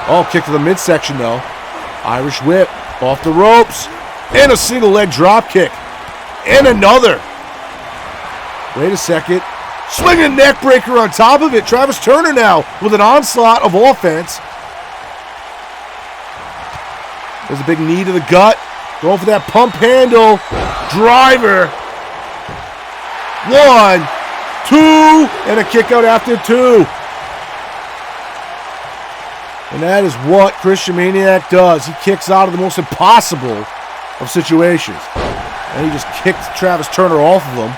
Oh, kick to the midsection though. Irish whip off the ropes. And a single leg drop kick. And another. Wait a second. Swinging neck breaker on top of it. Travis Turner now with an onslaught of offense. There's a big knee to the gut. Going for that pump handle. Driver. 1, 2, and a kick out after 2. And that is what Christian Maniac does. He kicks out of the most impossible of situations. And he just kicked Travis Turner off of him.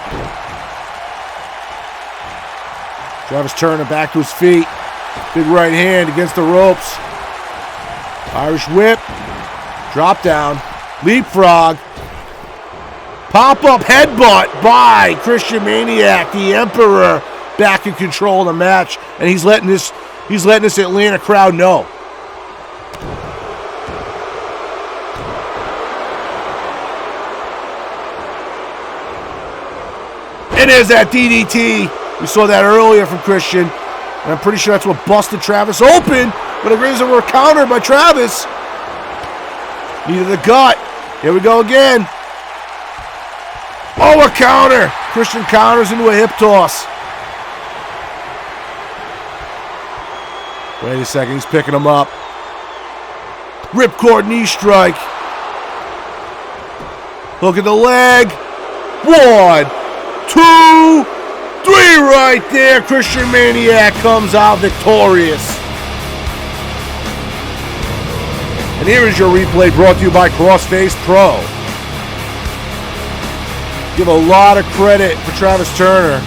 Travis Turner back to his feet. Big right hand against the ropes. Irish whip. Drop down. Leapfrog. Pop-up headbutt by Christian Maniac, the Emperor, back in control of the match. And he's letting this Atlanta crowd know. And there's that DDT. We saw that earlier from Christian. And I'm pretty sure that's what busted Travis open. But it rings were countered by Travis. Knee to the gut. Here we go again. Oh, a counter. Christian counters into a hip toss. Wait a second. He's picking him up. Ripcord knee strike. Look at the leg. 1, 2, 3 right there. Christian Maniac comes out victorious. And here is your replay brought to you by Crossface Pro. Give a lot of credit for Travis Turner.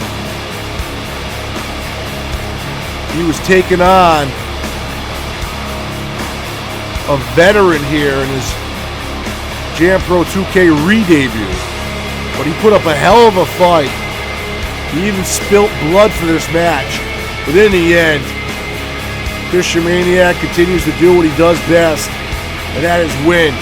He was taking on a veteran here in his Jam Pro 2K re-debut. But he put up a hell of a fight. He even spilt blood for this match. But in the end, Christian Maniac continues to do what he does best, and that is win.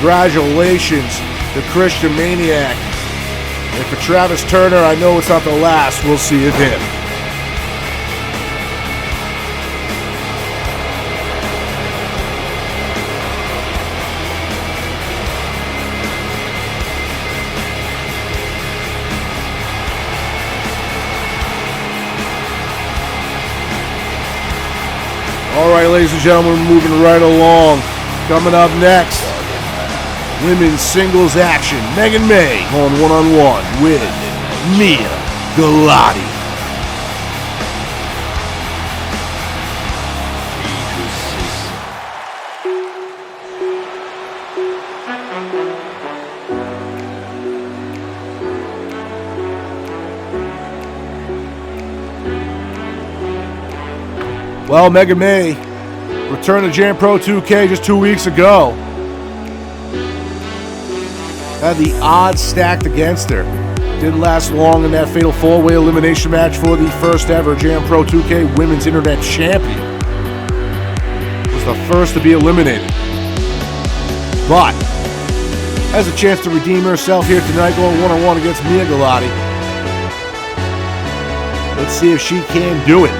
Congratulations to Christian Maniac. And for Travis Turner, I know it's not the last we'll see of him. All right, ladies and gentlemen, we're moving right along. Coming up next, women's singles action. Megan May on one-on-one with Mia Galati. Well, Megan May returned to Jam Pro 2K just 2 weeks ago. Had the odds stacked against her. Didn't last long in that fatal 4-way elimination match for the first ever Jam Pro 2K Women's Internet Champion. Was the first to be eliminated. But has a chance to redeem herself here tonight going one-on-one against Mia Galati. Let's see if she can do it.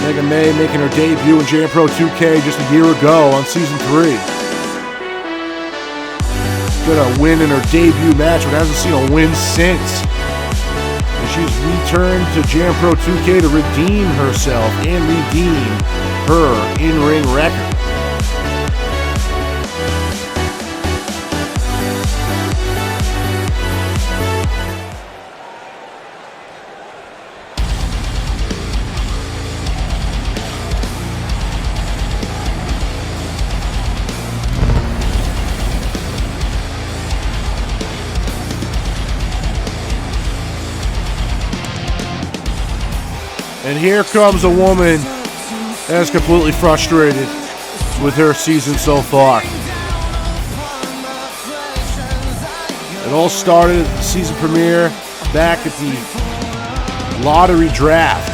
Megan May making her debut in Jam Pro 2K just a year ago on Season 3. Got a win in her debut match, but hasn't seen a win since. And she's returned to Jam Pro 2K to redeem herself and redeem her in-ring record. And here comes a woman that is completely frustrated with her season so far. It all started at the season premiere back at the lottery draft.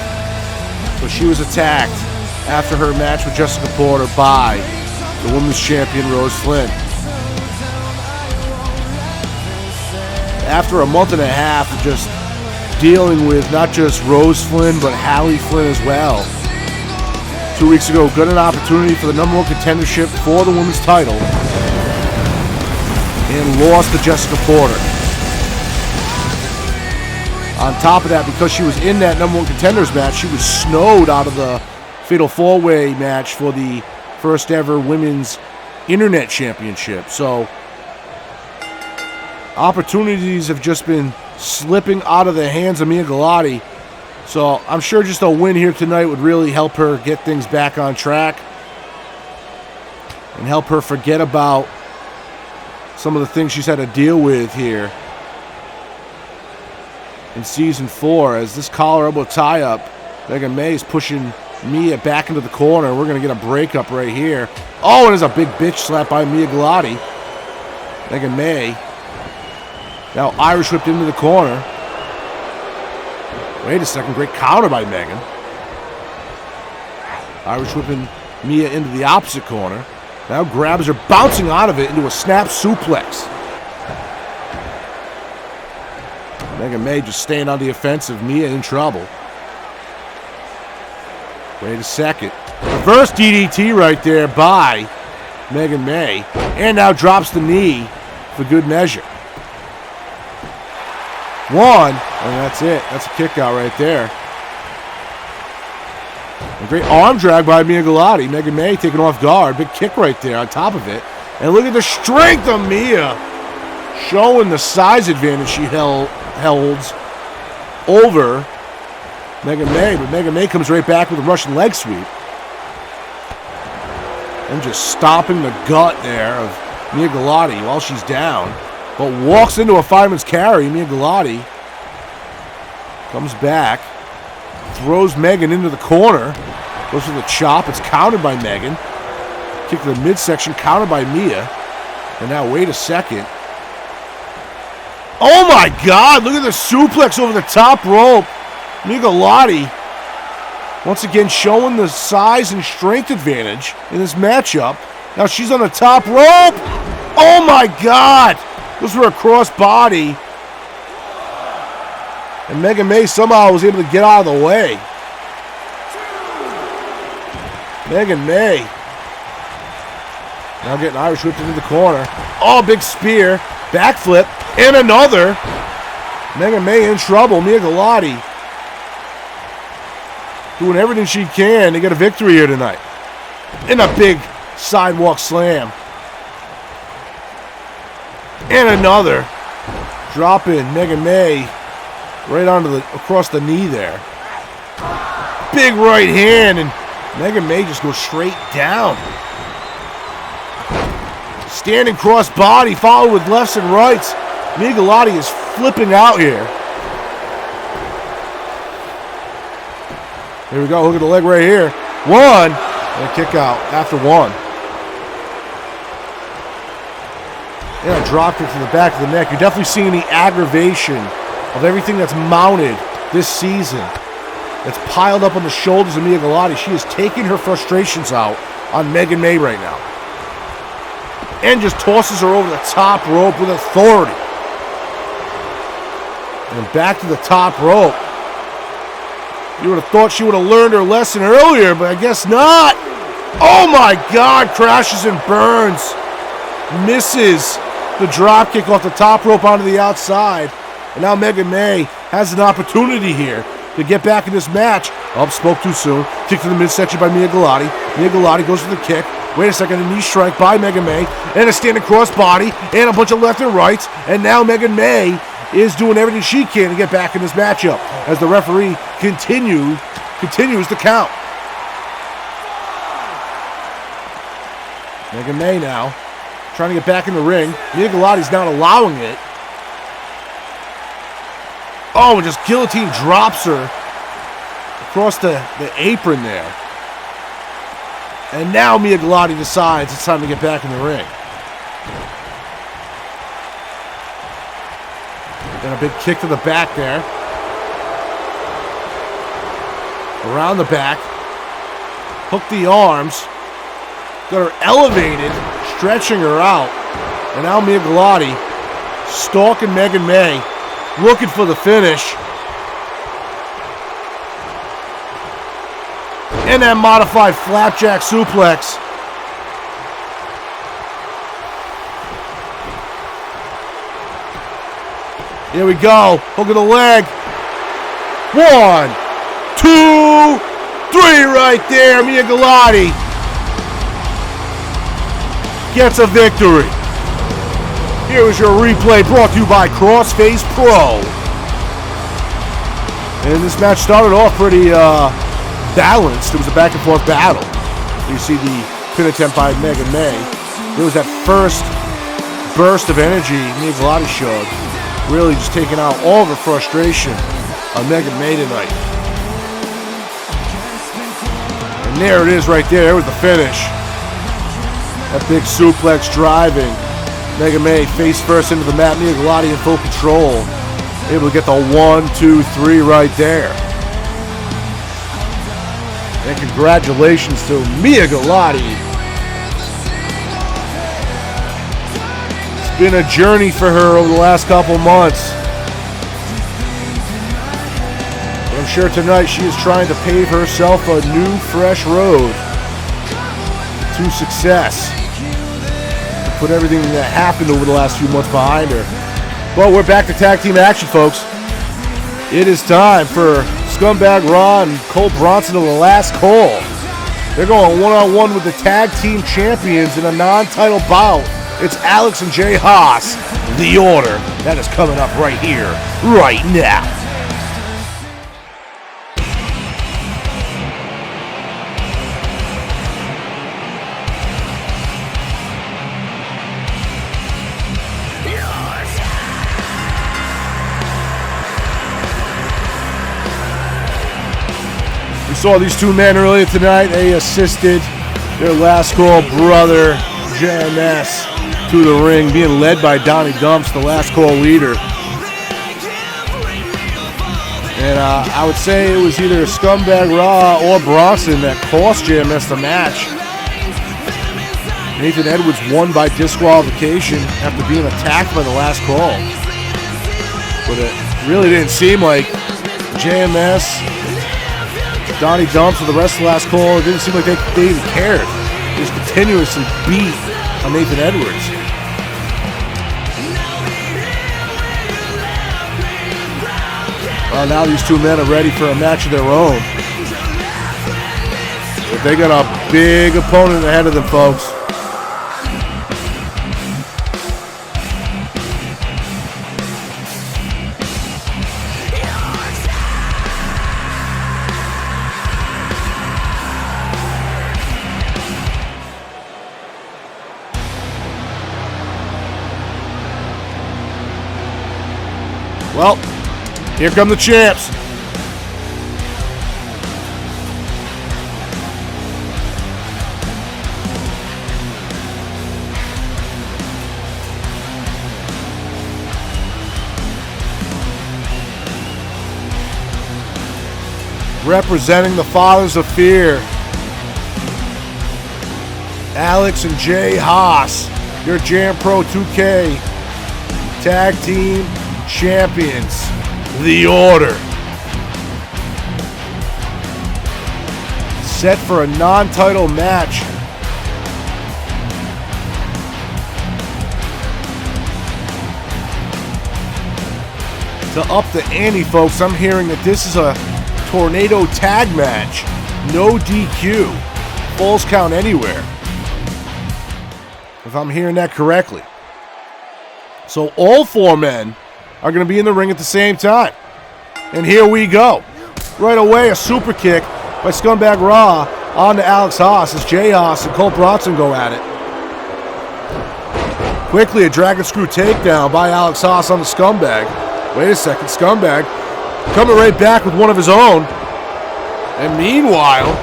So she was attacked after her match with Jessica Porter by the women's champion Rose Flynn. After a month and a half of just dealing with not just Rose Flynn, but Hallie Flynn as well. 2 weeks ago, got an opportunity for the number one contendership for the women's title and lost to Jessica Porter. On top of that, because she was in that number one contenders match, she was snowed out of the Fatal 4-Way match for the first ever women's internet championship. So opportunities have just been slipping out of the hands of Mia Galati. So I'm sure just a win here tonight would really help her get things back on track and help her forget about some of the things she's had to deal with here in Season 4. As this collar elbow tie-up, Megan May is pushing Mia back into the corner. We're going to get a breakup right here. Oh, and there's a big bitch slap by Mia Galati. Megan May now Irish whipped into the corner. Wait a second, great counter by Megan. Irish whipping Mia into the opposite corner. Now grabs her, bouncing out of it into a snap suplex. Megan May just staying on the offensive. Mia in trouble. Wait a second. Reverse DDT right there by Megan May. And now drops the knee for good measure. One, and that's it. That's a kick out right there. A great arm drag by Mia Galati. Megan May taken off guard. Big kick right there on top of it. And look at the strength of Mia. Showing the size advantage she holds over Megan May. But Megan May comes right back with a Russian leg sweep. And just stomping the gut there of Mia Galati while she's down. But walks into a fireman's carry. Mia Galati comes back, throws Megan into the corner, goes for the chop. It's countered by Megan. Kick to the midsection, countered by Mia. And now, wait a second. Oh my God! Look at the suplex over the top rope. Mia Galati once again showing the size and strength advantage in this matchup. Now she's on the top rope. Oh my God! Those were a cross body. And Megan May somehow was able to get out of the way. Megan May. Now getting Irish whipped into the corner. Oh, big spear. Backflip. And another. Megan May in trouble. Mia Galati doing everything she can to get a victory here tonight. And a big sidewalk slam. And another. Dropping Megan May right across the knee there. Big right hand, and Megan May just goes straight down. Standing cross body, followed with lefts and rights. Mia Galati is flipping out here. Here we go, look at the leg right here. One, and a kick out after one. And a drop kick to the back of the neck. You're definitely seeing the aggravation of everything that's mounted this season. That's piled up on the shoulders of Mia Galati. She is taking her frustrations out on Megan May right now. And just tosses her over the top rope with authority. And back to the top rope. You would have thought she would have learned her lesson earlier, but I guess not. Oh my God, crashes and burns. Misses the drop kick off the top rope onto the outside. And now Megan May has an opportunity here to get back in this match. Oh, spoke too soon. Kick to the midsection by Mia Galati. Mia Galati goes for the kick. Wait a second, a knee strike by Megan May. And a standing crossbody and a bunch of left and rights. And now Megan May is doing everything she can to get back in this matchup as the referee continues to count. Megan May now trying to get back in the ring. Mia Galati's not allowing it. Oh, and just guillotine drops her across the apron there. And now Mia Galati decides it's time to get back in the ring. And a big kick to the back there. Around the back. Hook the arms. Got her elevated, stretching her out. And now Mia Galati stalking Megan May, looking for the finish. And that modified flapjack suplex. Here we go. Hook of the leg. 1, 2, 3 right there. Mia Galati gets a victory. Here is your replay brought to you by Crossface Pro. And this match started off pretty balanced. It was a back and forth battle. You see the pin attempt by Megan May. There was that first burst of energy Mia Galati showed. Really just taking out all of her frustration on Megan May tonight. And there it is right there. There was the finish. That big suplex driving Megan May face first into the mat. Mia Galati in full control. Able to get the 1, 2, 3 right there. And congratulations to Mia Galati. It's been a journey for her over the last couple months. But I'm sure tonight she is trying to pave herself a new, fresh road to success. Put everything that happened over the last few months behind her. But we're back to tag team action, folks. It is time for Scumbag Ron and Cole Bronson of the Last Call. They're going one-on-one with the tag team champions in a non-title bout. It's Alex and Jay Haas, The Order. That is coming up right here, right now. We saw these two men earlier tonight. They assisted their Last Call brother, JMS, to the ring, being led by Donnie Dumps, the Last Call leader. And I would say it was either Scumbag Raw or Bronson that cost JMS the match. Nathan Edwards won by disqualification after being attacked by the Last Call. But it really didn't seem like JMS, Donnie Dumps, or the rest of the Last Call, it didn't seem like they even cared. They just continuously beat on Nathan Edwards. Well, now these two men are ready for a match of their own. But they got a big opponent ahead of them, folks. Well, here come the champs. Representing the Fathers of Fear, Alex and Jay Haas, your Jam Pro 2K Tag Team Champions, The Order. set for a non-title match. To up the ante, folks, I'm hearing that this is a tornado tag match. No DQ. Falls count anywhere. If I'm hearing that correctly. So all 4 men are going to be in the ring at the same time. And here we go. Right away, a super kick by Scumbag Raw onto Alex Haas as Jay Haas and Colt Bronson go at it. Quickly, a dragon screw takedown by Alex Haas on the Scumbag. Wait a second, Scumbag coming right back with one of his own. And meanwhile,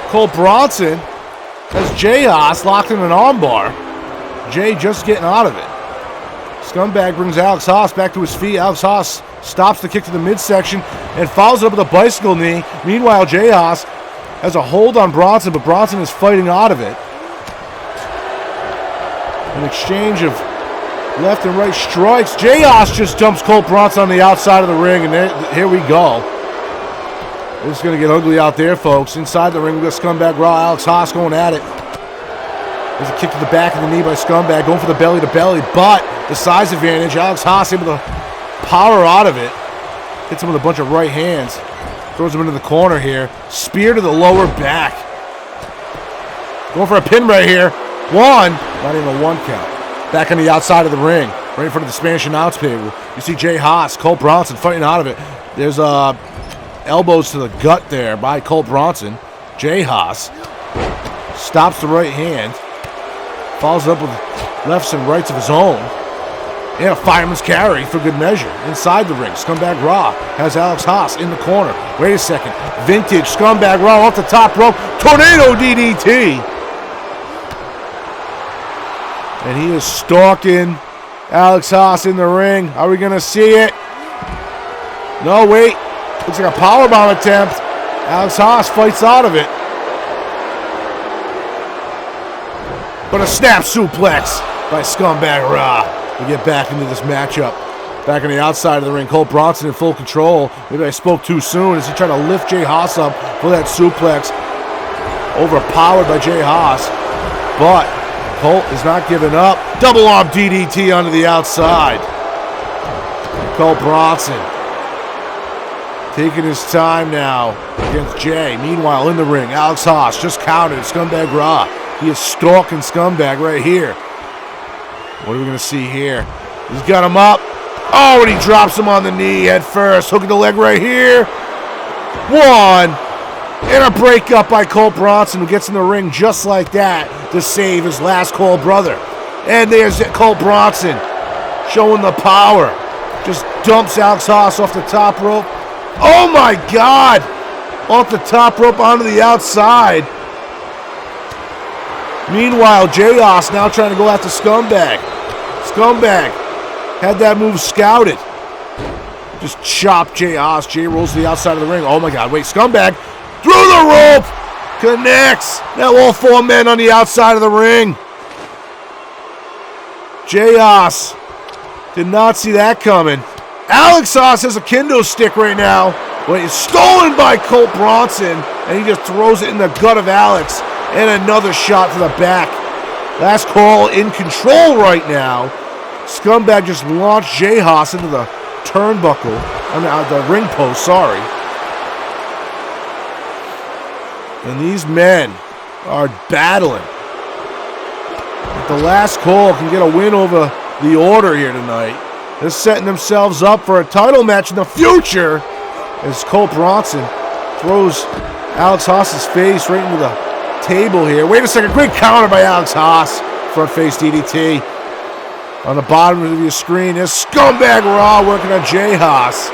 Colt Bronson has Jay Haas locked in an armbar. Jay just getting out of it. Scumbag brings Alex Haas back to his feet. Alex Haas stops the kick to the midsection and follows it up with a bicycle knee. Meanwhile, Jay Haas has a hold on Bronson, but Bronson is fighting out of it. An exchange of left and right strikes. Jay Haas just dumps Colt Bronson on the outside of the ring, and here we go. It's going to get ugly out there, folks. Inside the ring, we've got Scumbag Raw, Alex Haas going at it. There's a kick to the back of the knee by Scumbag, going for the belly to belly, but the size advantage. Alex Haas able to power out of it. Hits him with a bunch of right hands. Throws him into the corner here. Spear to the lower back. Going for a pin right here. 1. Not even a 1 count. Back on the outside of the ring, right in front of the Spanish announce table. You see Jay Haas, Colt Bronson fighting out of it. There's elbows to the gut there by Colt Bronson. Jay Haas stops the right hand, follows up with lefts and rights of his own, and a fireman's carry for good measure. Inside the ring, Scumbag Raw has Alex Haas in the corner. Wait a second, vintage Scumbag Raw off the top rope, tornado DDT. And he is stalking Alex Haas in the ring. Are we going to see it? No, wait. Looks like a powerbomb attempt. Alex Haas fights out of it. But a snap suplex by Scumbag Raw. We get back into this matchup. Back on the outside of the ring, Colt Bronson in full control. Maybe I spoke too soon as he tried to lift Jay Haas up for that suplex. Overpowered by Jay Haas. But Colt is not giving up. Double arm DDT onto the outside. Colt Bronson taking his time now against Jay. Meanwhile, in the ring, Alex Haas just countered Scumbag Raw. He is stalking Scumbag right here. What are we going to see here? He's got him up. Oh, and he drops him on the knee head first. Hooking the leg right here. 1. And a breakup by Colt Bronson, who gets in the ring just like that to save his last call brother. And there's Colt Bronson showing the power. Just dumps Alex Haas off the top rope. Oh my God! Off the top rope onto the outside. Meanwhile, Jay Haas now trying to go after Scumbag. Scumbag had that move scouted. Just chopped Jay Haas. Jay rolls to the outside of the ring. Oh my God, wait, Scumbag through the rope, connects. Now all 4 men on the outside of the ring. Jay Haas did not see that coming. Alex Haas has a kendo stick right now, but it's stolen by Colt Bronson, and he just throws it in the gut of Alex. And another shot to the back. Last call in control right now. Scumbag just launched Jay Haas into the turnbuckle. The ring post, sorry. And these men are battling. If the last call can get a win over the Order here tonight, they're setting themselves up for a title match in the future as Colt Bronson throws Alex Haas's face right into the table here. Wait a second, great counter by Alex Haas. Front face DDT. On the bottom of your screen, there's Scumbag Raw working on Jay Haas.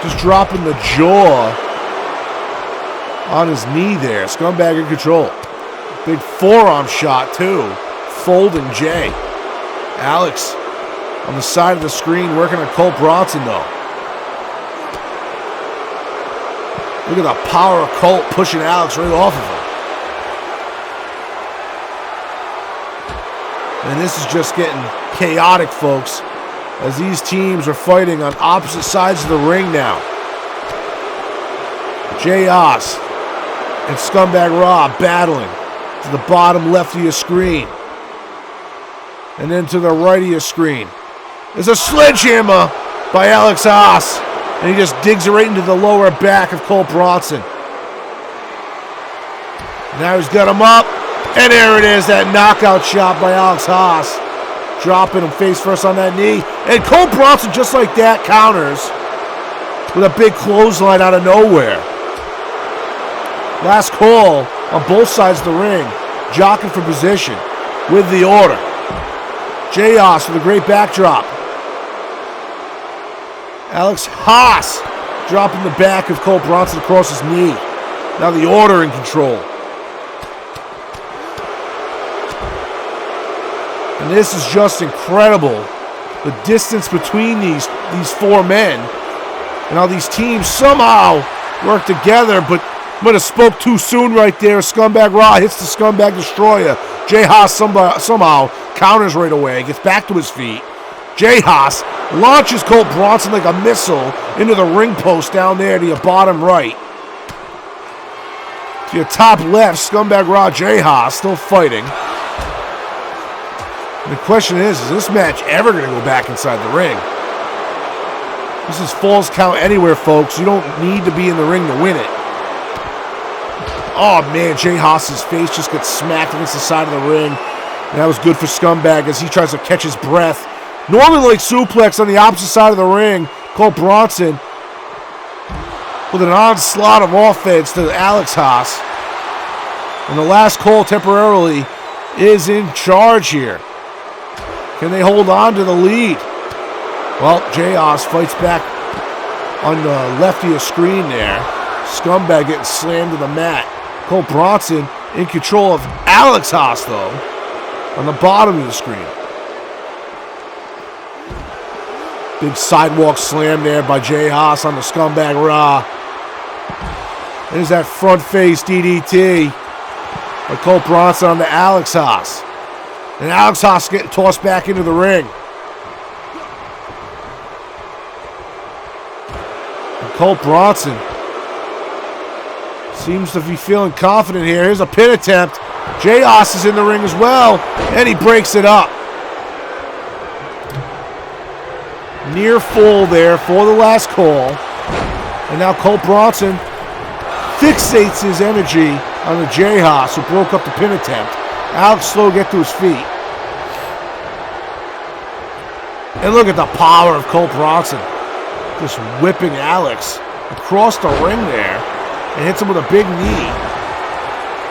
Just dropping the jaw on his knee there. Scumbag in control. Big forearm shot too. Folding Jay. Alex on the side of the screen working on Colt Bronson though. Look at the power of Colt pushing Alex right off of him. And this is just getting chaotic, folks, as these teams are fighting on opposite sides of the ring now. Jay Haas and Scumbag Raw battling to the bottom left of your screen. And then to the right of your screen. There's a sledgehammer by Alex Haas. And he just digs it right into the lower back of Cole Bronson. Now he's got him up. And there it is, that knockout shot by Alex Haas. Dropping him face first on that knee. And Cole Bronson, just like that, counters with a big clothesline out of nowhere. Last call on both sides of the ring. Jockeying for position with the order. Jay Haas with a great backdrop. Alex Haas dropping the back of Cole Bronson across his knee. Now the order in control. And this is just incredible. The distance between these four men. And how these teams somehow work together, but might have spoke too soon right there. Scumbag Raw hits the Scumbag Destroyer. Jay Haas somehow counters right away, gets back to his feet. Jay Haas launches Cole Bronson like a missile into the ring post down there to your bottom right. To your top left, Scumbag Raw Jay Haas still fighting. And the question is this match ever going to go back inside the ring? This is Falls Count Anywhere, folks. You don't need to be in the ring to win it. Oh, man, Jay Haas's face just gets smacked against the side of the ring. And that was good for Scumbag as he tries to catch his breath. Northern Light suplex on the opposite side of the ring. Cole Bronson with an onslaught of offense to Alex Haas. And the last call temporarily is in charge here. Can they hold on to the lead? Well, Jay Haas fights back on the left of your screen there. Scumbag getting slammed to the mat. Cole Bronson in control of Alex Haas, though, on the bottom of the screen. Big sidewalk slam there by Jay Haas on the Scumbag Raw. There's that front face DDT by Cole Bronson on the Alex Haas. And Alex Haas getting tossed back into the ring. And Cole Bronson seems to be feeling confident here. Here's a pin attempt. Jay Haas is in the ring as well. And he breaks it up. Near full there for the last call. And now Cole Bronson fixates his energy on the Jay Haas, who broke up the pin attempt. Alex slow get to his feet. And look at the power of Cole Bronson. Just whipping Alex across the ring there. And hits him with a big knee.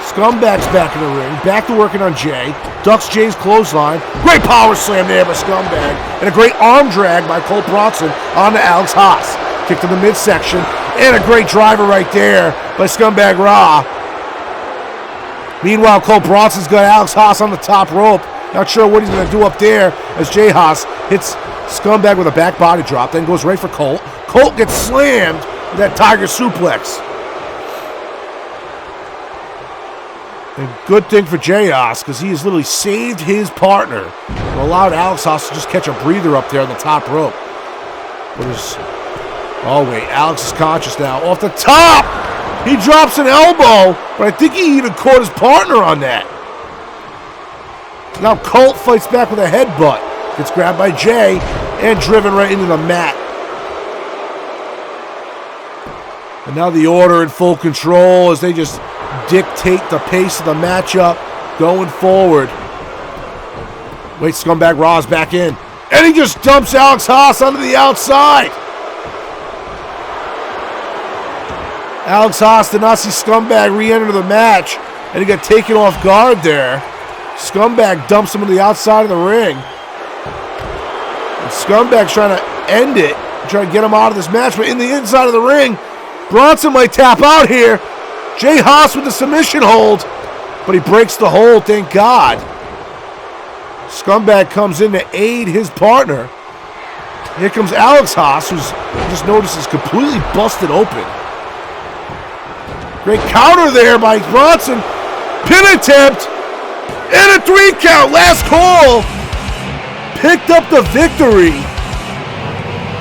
Scumbag's back in the ring. Back to working on Jay. Ducks Jay's clothesline. Great power slam there by Scumbag. And a great arm drag by Cole Bronson onto Alex Haas. Kick to the midsection. And a great driver right there by Scumbag Raw. Meanwhile, Cole Bronson's got Alex Haas on the top rope. Not sure what he's going to do up there as Jay Haas hits Scumbag with a back body drop. Then goes right for Colt. Colt gets slammed with that Tiger suplex. And good thing for Jay Haas, because he has literally saved his partner and allowed Alex Haas to just catch a breather up there on the top rope. Oh wait, Alex is conscious now. Off the top! He drops an elbow, but I think he even caught his partner on that. Now Colt fights back with a headbutt. Gets grabbed by Jay and driven right into the mat. And now the Order in full control as they just dictate the pace of the matchup going forward. Wait, Scumbag Raw's back in. And he just dumps Alex Haas onto the outside. Alex Haas did not see Scumbag re-enter the match, and he got taken off guard there. Scumbag dumps him to the outside of the ring. And Scumbag's trying to end it, trying to get him out of this match, but in the inside of the ring, Bronson might tap out here. Jay Haas with the submission hold, but he breaks the hold, thank God. Scumbag comes in to aid his partner. Here comes Alex Haas, who's just noticed is completely busted open. Great counter there by Bronson. Pin attempt. And a 3 count. Last call. Picked up the victory.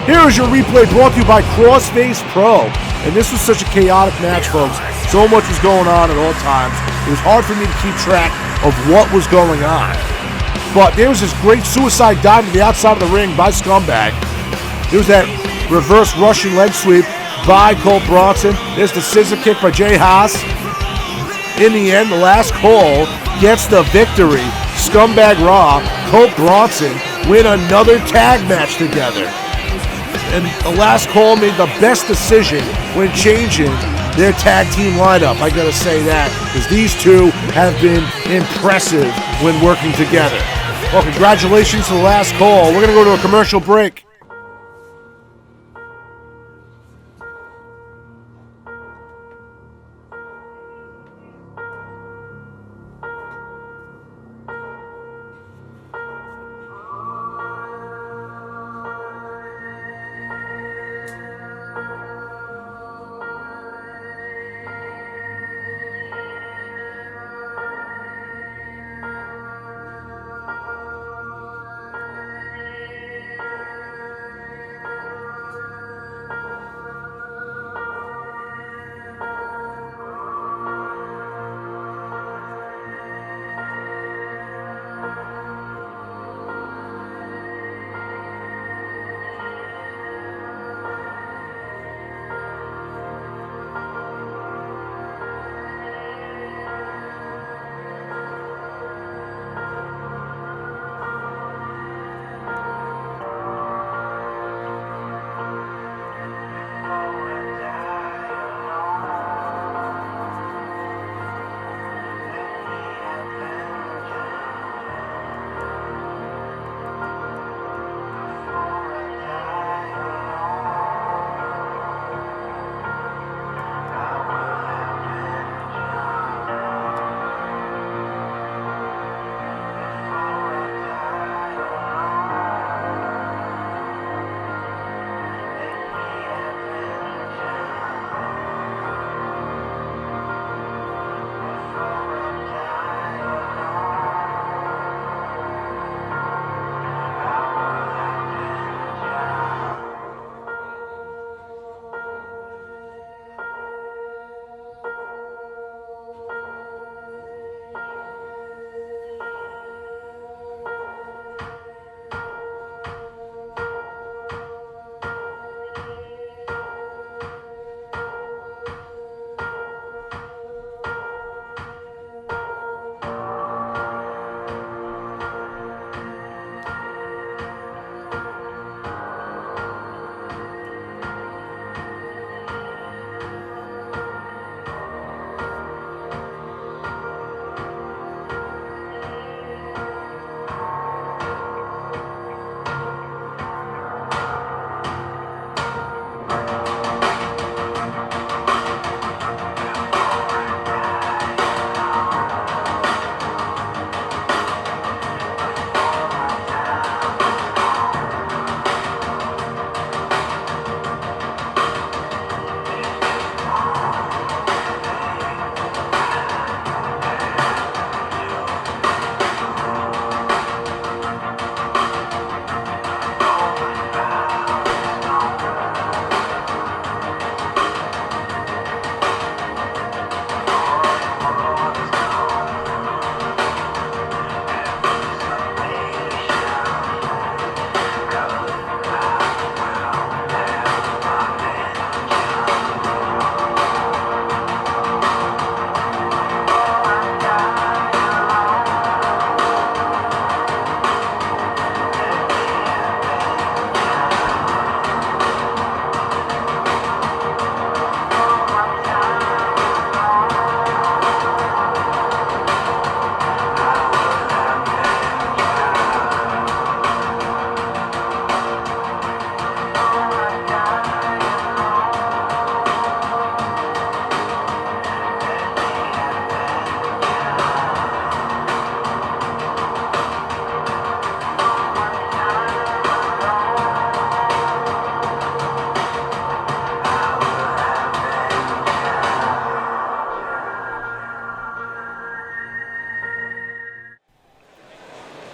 Here is your replay brought to you by Crossface Pro. And this was such a chaotic match, folks. So much was going on at all times. It was hard for me to keep track of what was going on. But there was this great suicide dive to the outside of the ring by Scumbag. There was that reverse Russian leg sweep by Colt Bronson. There's the scissor kick by Jay Haas. In the end, the last call gets the victory. Scumbag Raw, Colt Bronson win another tag match together. And the last call made the best decision when changing their tag team lineup. I gotta say that, because these two have been impressive when working together. Well, congratulations to the last call. We're gonna go to a commercial break.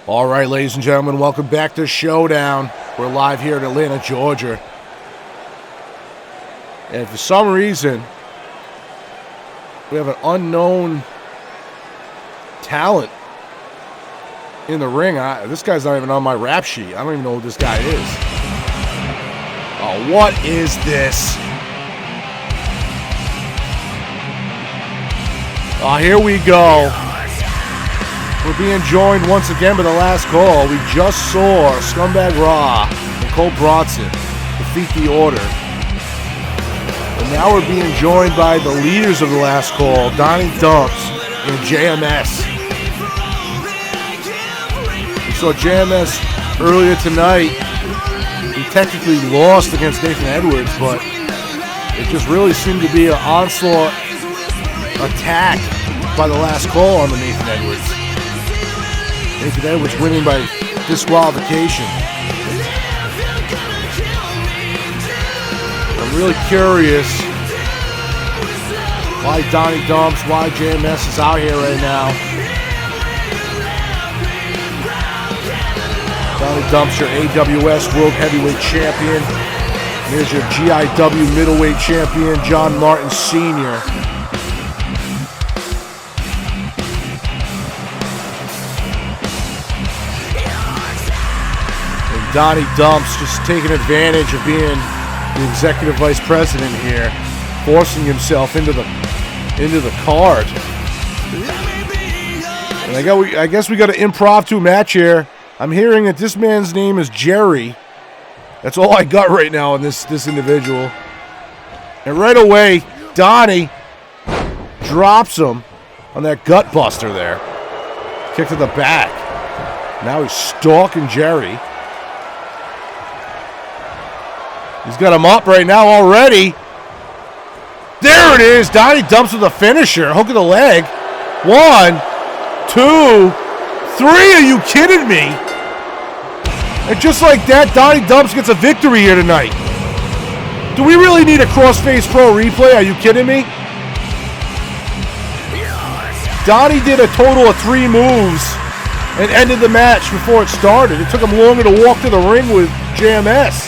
All right, ladies and gentlemen, welcome back to Showdown. We're live here in Atlanta, Georgia. And for some reason, We have an unknown talent in the ring. This guy's not even on my rap sheet. I don't even know who this guy is. Oh, what is this? Oh, here we go. We're being joined once again by the last call. We just saw Scumbag Raw and Cole Bronson defeat the Order. And now we're being joined by the leaders of the last call, Donnie Dumps and JMS. We saw JMS earlier tonight. He technically lost against Nathan Edwards, but it just really seemed to be an onslaught attack by the last call on the Nathan Edwards. Nathan Edwards winning by disqualification. I'm really curious why Donnie Dumps, why JMS is out here right now. Donnie Dumps, your AWS World Heavyweight Champion. Here's your GIW Middleweight Champion, John Martin Sr. And Donnie Dumps just taking advantage of being the executive vice president here, forcing himself into the card. And I guess we got an impromptu match here. I'm hearing that this man's name is Jerry. That's all I got right now on this individual. And right away, Donnie drops him on that gut buster there. Kick to the back. Now he's stalking Jerry. He's got him up right now already. There it is. Donnie Dumps with a finisher. Hook of the leg. 1, 2, 3. Are you kidding me? And just like that, Donnie Dumps gets a victory here tonight. Do we really need a crossface pro replay? Are you kidding me? Donnie did a total of 3 moves and ended the match before it started. It took him longer to walk to the ring with JMS.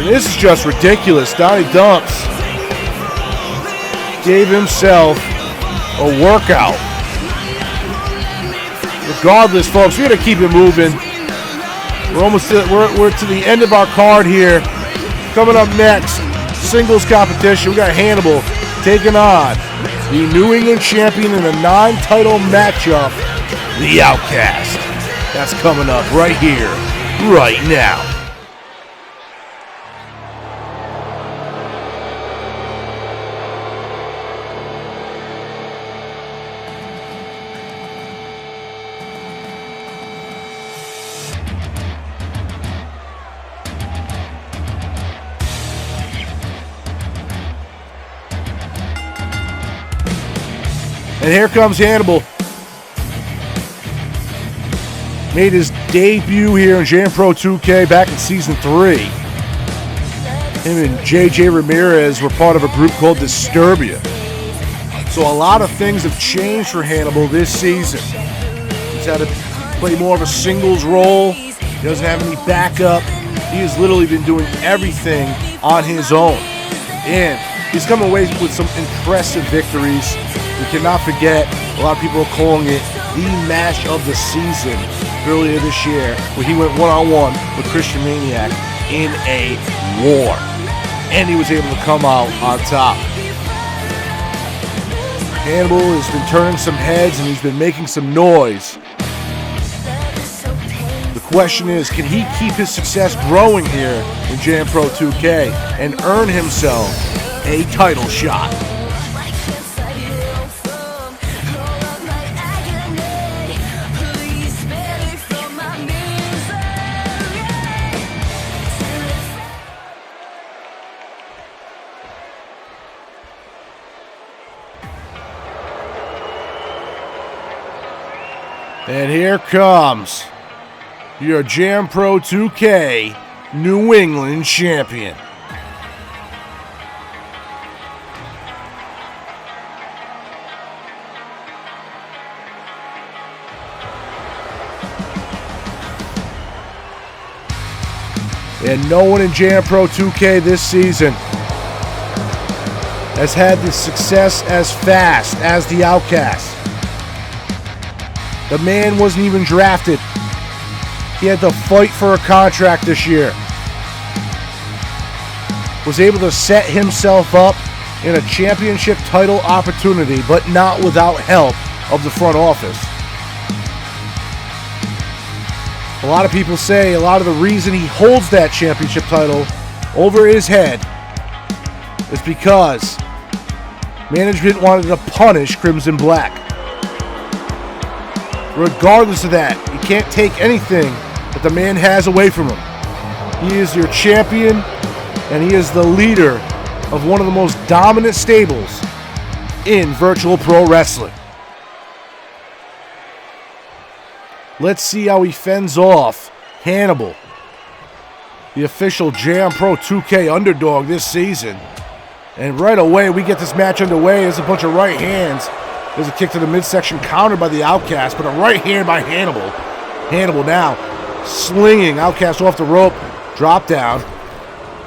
And this is just ridiculous. Donnie Dumps gave himself a workout. Regardless, folks, we got to keep it moving. We're almost we're to the end of our card here. Coming up next, singles competition. We got Hannibal taking on the New England champion in a non-title matchup, the Outcast. That's coming up right here, right now. And here comes Hannibal. Made his debut here in Jam Pro 2K back in Season 3. Him and JJ Ramirez were part of a group called Disturbia. So a lot of things have changed for Hannibal this season. He's had to play more of a singles role. He doesn't have any backup. He has literally been doing everything on his own. And he's come away with some impressive victories. We cannot forget, a lot of people are calling it the match of the season earlier this year, where he went one-on-one with Christian Maniac in a war. And he was able to come out on top. Hannibal has been turning some heads and he's been making some noise. The question is, can he keep his success growing here in Jam Pro 2K and earn himself a title shot? And here comes your Jam Pro 2K New England champion. And no one in Jam Pro 2K this season has had the success as fast as the Outcast. The man wasn't even drafted. He had to fight for a contract this year. Was able to set himself up in a championship title opportunity, but not without help of the front office. A lot of people say a lot of the reason he holds that championship title over his head is because management wanted to punish Crimson Black. Regardless of that, you can't take anything that the man has away from him. He is your champion, and he is the leader of one of the most dominant stables in virtual pro wrestling. Let's see how he fends off Hannibal, the official Jam Pro 2K underdog this season. And right away, we get this match underway. There's a bunch of right hands. There's a kick to the midsection countered by the Outcast, but a right hand by Hannibal. Hannibal now slinging Outcast off the rope. Drop down.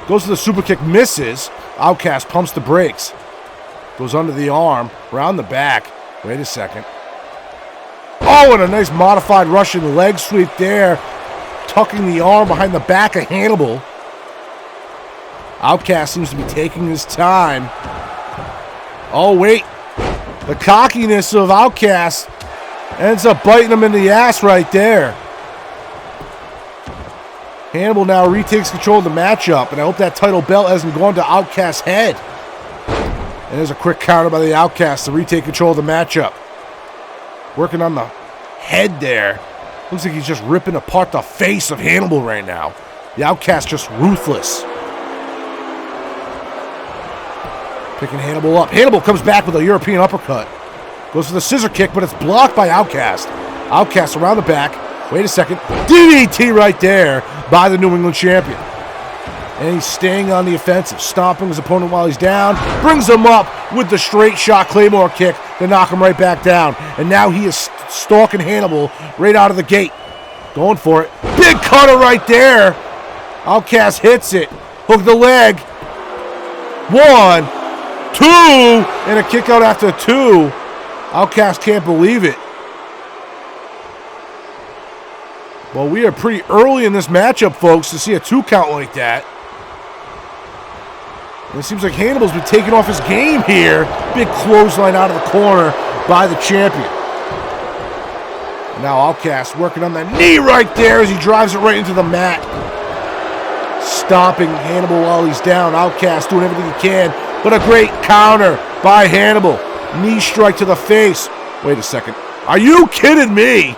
Goes to the super kick, misses. Outcast pumps the brakes. Goes under the arm, around the back. Wait a second. Oh, and a nice modified Russian leg sweep there. Tucking the arm behind the back of Hannibal. Outcast seems to be taking his time. Oh, wait. The cockiness of Outcast ends up biting him in the ass right there. Hannibal now retakes control of the matchup, and I hope that title belt hasn't gone to Outcast's head. And there's a quick counter by the Outcast to retake control of the matchup. Working on the head there. Looks like he's just ripping apart the face of Hannibal right now. The Outcast just ruthless. Picking Hannibal up. Hannibal comes back with a European uppercut. Goes for the scissor kick, but it's blocked by Outcast. Outcast around the back. Wait a second. DDT right there by the New England champion. And he's staying on the offensive, stomping his opponent while he's down. Brings him up with the straight shot Claymore kick to knock him right back down. And now he is stalking Hannibal right out of the gate. Going for it. Big cutter right there. Outcast hits it. Hook the leg. 1, 2, and a kick out after 2. Outcast can't believe it. Well, we are pretty early in this matchup, folks, to see a 2 count like that. And it seems like Hannibal's been taking off his game here. Big clothesline out of the corner by the champion. And now Outcast working on that knee right there as he drives it right into the mat. Stomping Hannibal while he's down. Outcast doing everything he can. But a great counter by Hannibal. Knee strike to the face. Wait a second. Are you kidding me?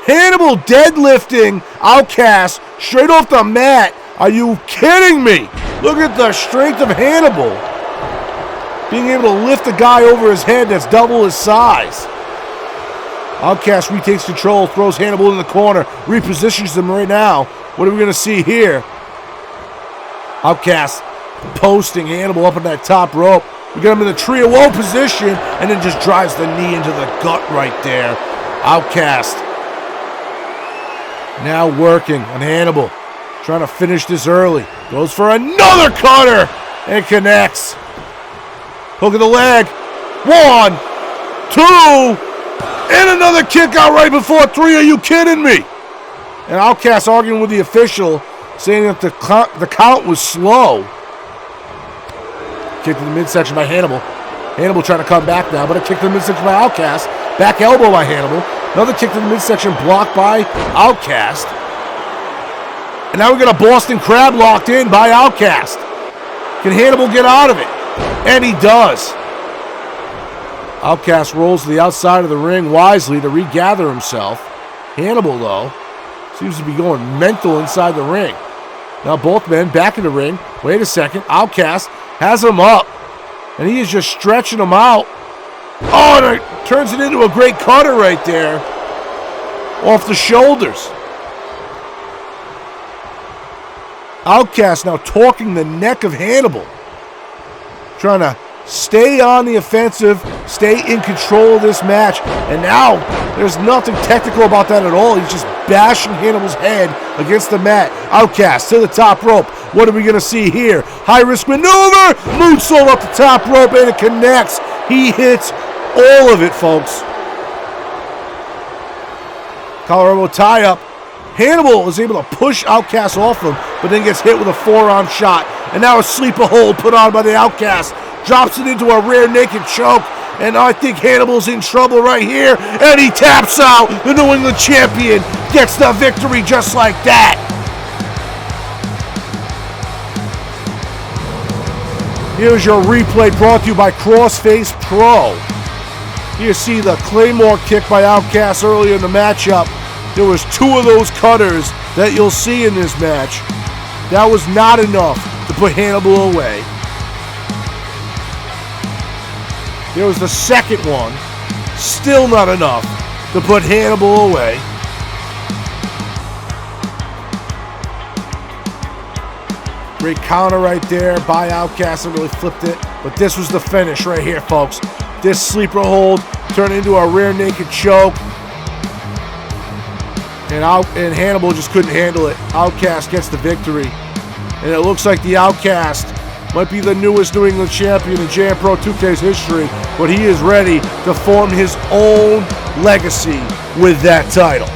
Hannibal deadlifting Outcast straight off the mat. Are you kidding me? Look at the strength of Hannibal. Being able to lift a guy over his head that's double his size. Outcast retakes control, throws Hannibal in the corner, repositions him right now. What are we going to see here? Outcast posting Hannibal up on that top rope. We got him in the tree of woe position, and then just drives the knee into the gut right there. Outcast now working on Hannibal. Trying to finish this early. Goes for another cutter and connects. Hook of the leg. 1, 2, and another kick out right before 3. Are you kidding me? And Outcast arguing with the official, saying that the count was slow. Kick to the midsection by Hannibal. Hannibal trying to come back now, but a kick to the midsection by Outcast. Back elbow by Hannibal. Another kick to the midsection blocked by Outcast. And now we got a Boston Crab locked in by Outcast. Can Hannibal get out of it? And he does. Outcast rolls to the outside of the ring wisely to regather himself. Hannibal, though, seems to be going mental inside the ring. Now both men back in the ring. Wait a second. Outcast has him up. And he is just stretching him out. Oh, and it turns it into a great cutter right there. Off the shoulders. Outcast now torquing the neck of Hannibal. Trying to stay on the offensive, stay in control of this match. And now there's nothing technical about that at all. He's just bashing Hannibal's head against the mat. Outcast to the top rope. What are we going to see here? High-risk maneuver. Moonsault up the top rope, and it connects. He hits all of it, folks. Colorado tie-up. Hannibal is able to push Outcast off him, but then gets hit with a forearm shot. And now a sleeper hold put on by the Outcast. Drops it into a rear naked choke. And I think Hannibal's in trouble right here. And he taps out. The New England champion gets the victory just like that. Here's your replay brought to you by Crossface Pro. You see the Claymore kick by Outcast earlier in the matchup. There was 2 of those cutters that you'll see in this match. That was not enough to put Hannibal away. There was the second one. Still not enough to put Hannibal away. Great counter right there by Outcast. And really flipped it. But this was the finish right here, folks. This sleeper hold turned into a rear naked choke. And Hannibal just couldn't handle it. Outcast gets the victory. And it looks like the Outcast might be the newest New England champion in Jam Pro 2K's history, but he is ready to form his own legacy with that title.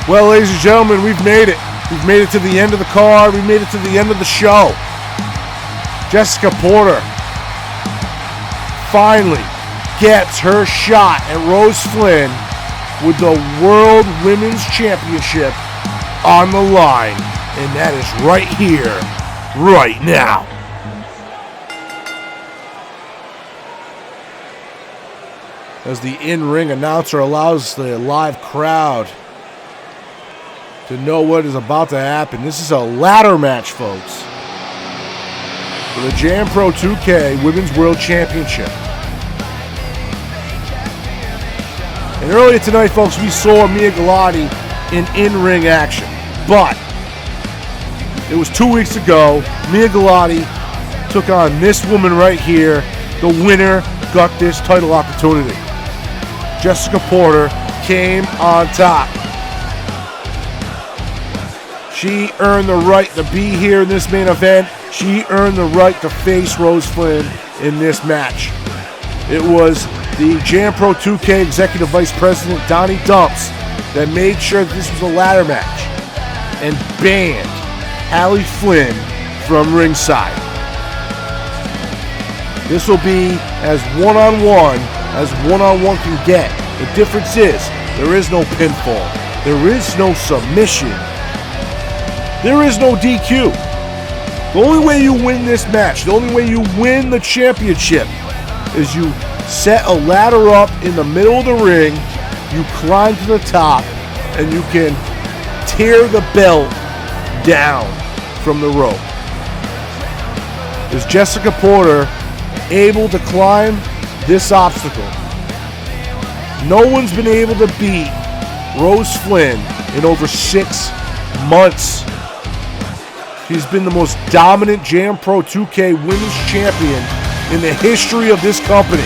Well, ladies and gentlemen, we've made it. We've made it to the end of the card. We've made it to the end of the show. Jessica Porter finally gets her shot at Rose Flynn with the World Women's Championship on the line. And that is right here, right now. As the in-ring announcer allows the live crowd to know what is about to happen. This is a ladder match, folks, for the Jam Pro 2K Women's World Championship. And earlier tonight, folks, we saw Mia Galati in-ring action. But it was 2 weeks ago. Mia Galati took on this woman right here. The winner got this title opportunity. Jessica Porter came on top. She earned the right to be here in this main event. She earned the right to face Rose Flynn in this match. It was the Jam Pro 2K Executive Vice President, Donnie Dumps, that made sure that this was a ladder match and banned Hallie Flynn from ringside. This will be as one-on-one can get. The difference is there is no pinfall. There is no submission. There is no DQ. The only way you win this match, the only way you win the championship is you set a ladder up in the middle of the ring, you climb to the top, and you can tear the belt down from the rope. Is Jessica Porter able to climb this obstacle? No one's been able to beat Rose Flynn in over 6 months. She's been the most dominant Jam Pro 2K Women's Champion in the history of this company.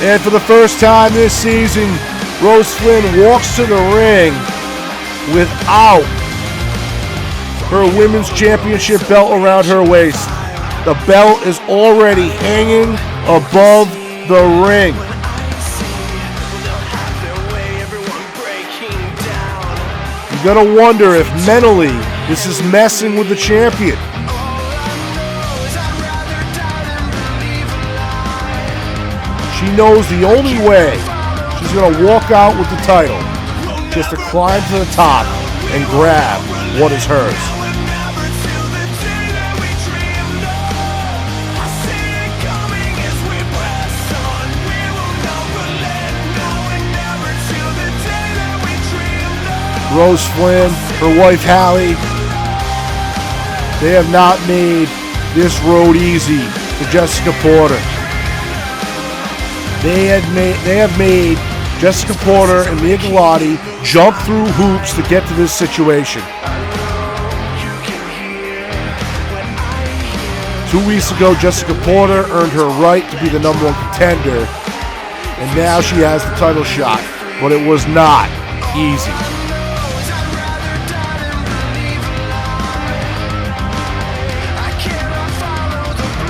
And for the first time this season, Rose Flynn walks to the ring without her Women's Championship belt around her waist. The belt is already hanging above the ring. You gotta wonder if mentally this is messing with the champion. She knows the only way she's gonna walk out with the title just to climb to the top and grab what is hers. Rose Flynn, her wife Hallie, they have not made this road easy for Jessica Porter. They have made Jessica Porter and Mia Galati jumped through hoops to get to this situation. 2 weeks ago, Jessica Porter earned her right to be the number 1 contender, and now she has the title shot, but it was not easy.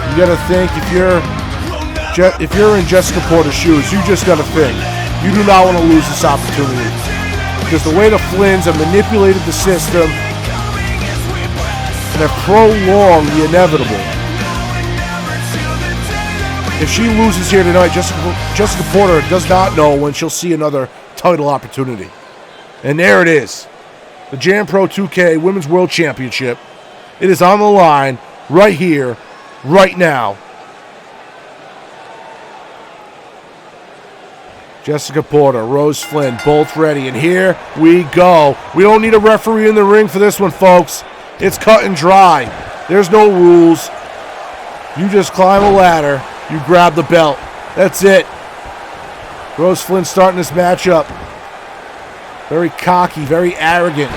You gotta think, if you're in Jessica Porter's shoes, you just gotta think, you do not want to lose this opportunity. Because the way the Flynn's have manipulated the system and have prolonged the inevitable. If she loses here tonight, Jessica Porter does not know when she'll see another title opportunity. And there it is. The Jam Pro 2K Women's World Championship. It is on the line right here, right now. Jessica Porter, Rose Flynn, both ready. And here we go. We don't need a referee in the ring for this one, folks. It's cut and dry. There's no rules. You just climb a ladder. You grab the belt. That's it. Rose Flynn starting this matchup. Very cocky, very arrogant.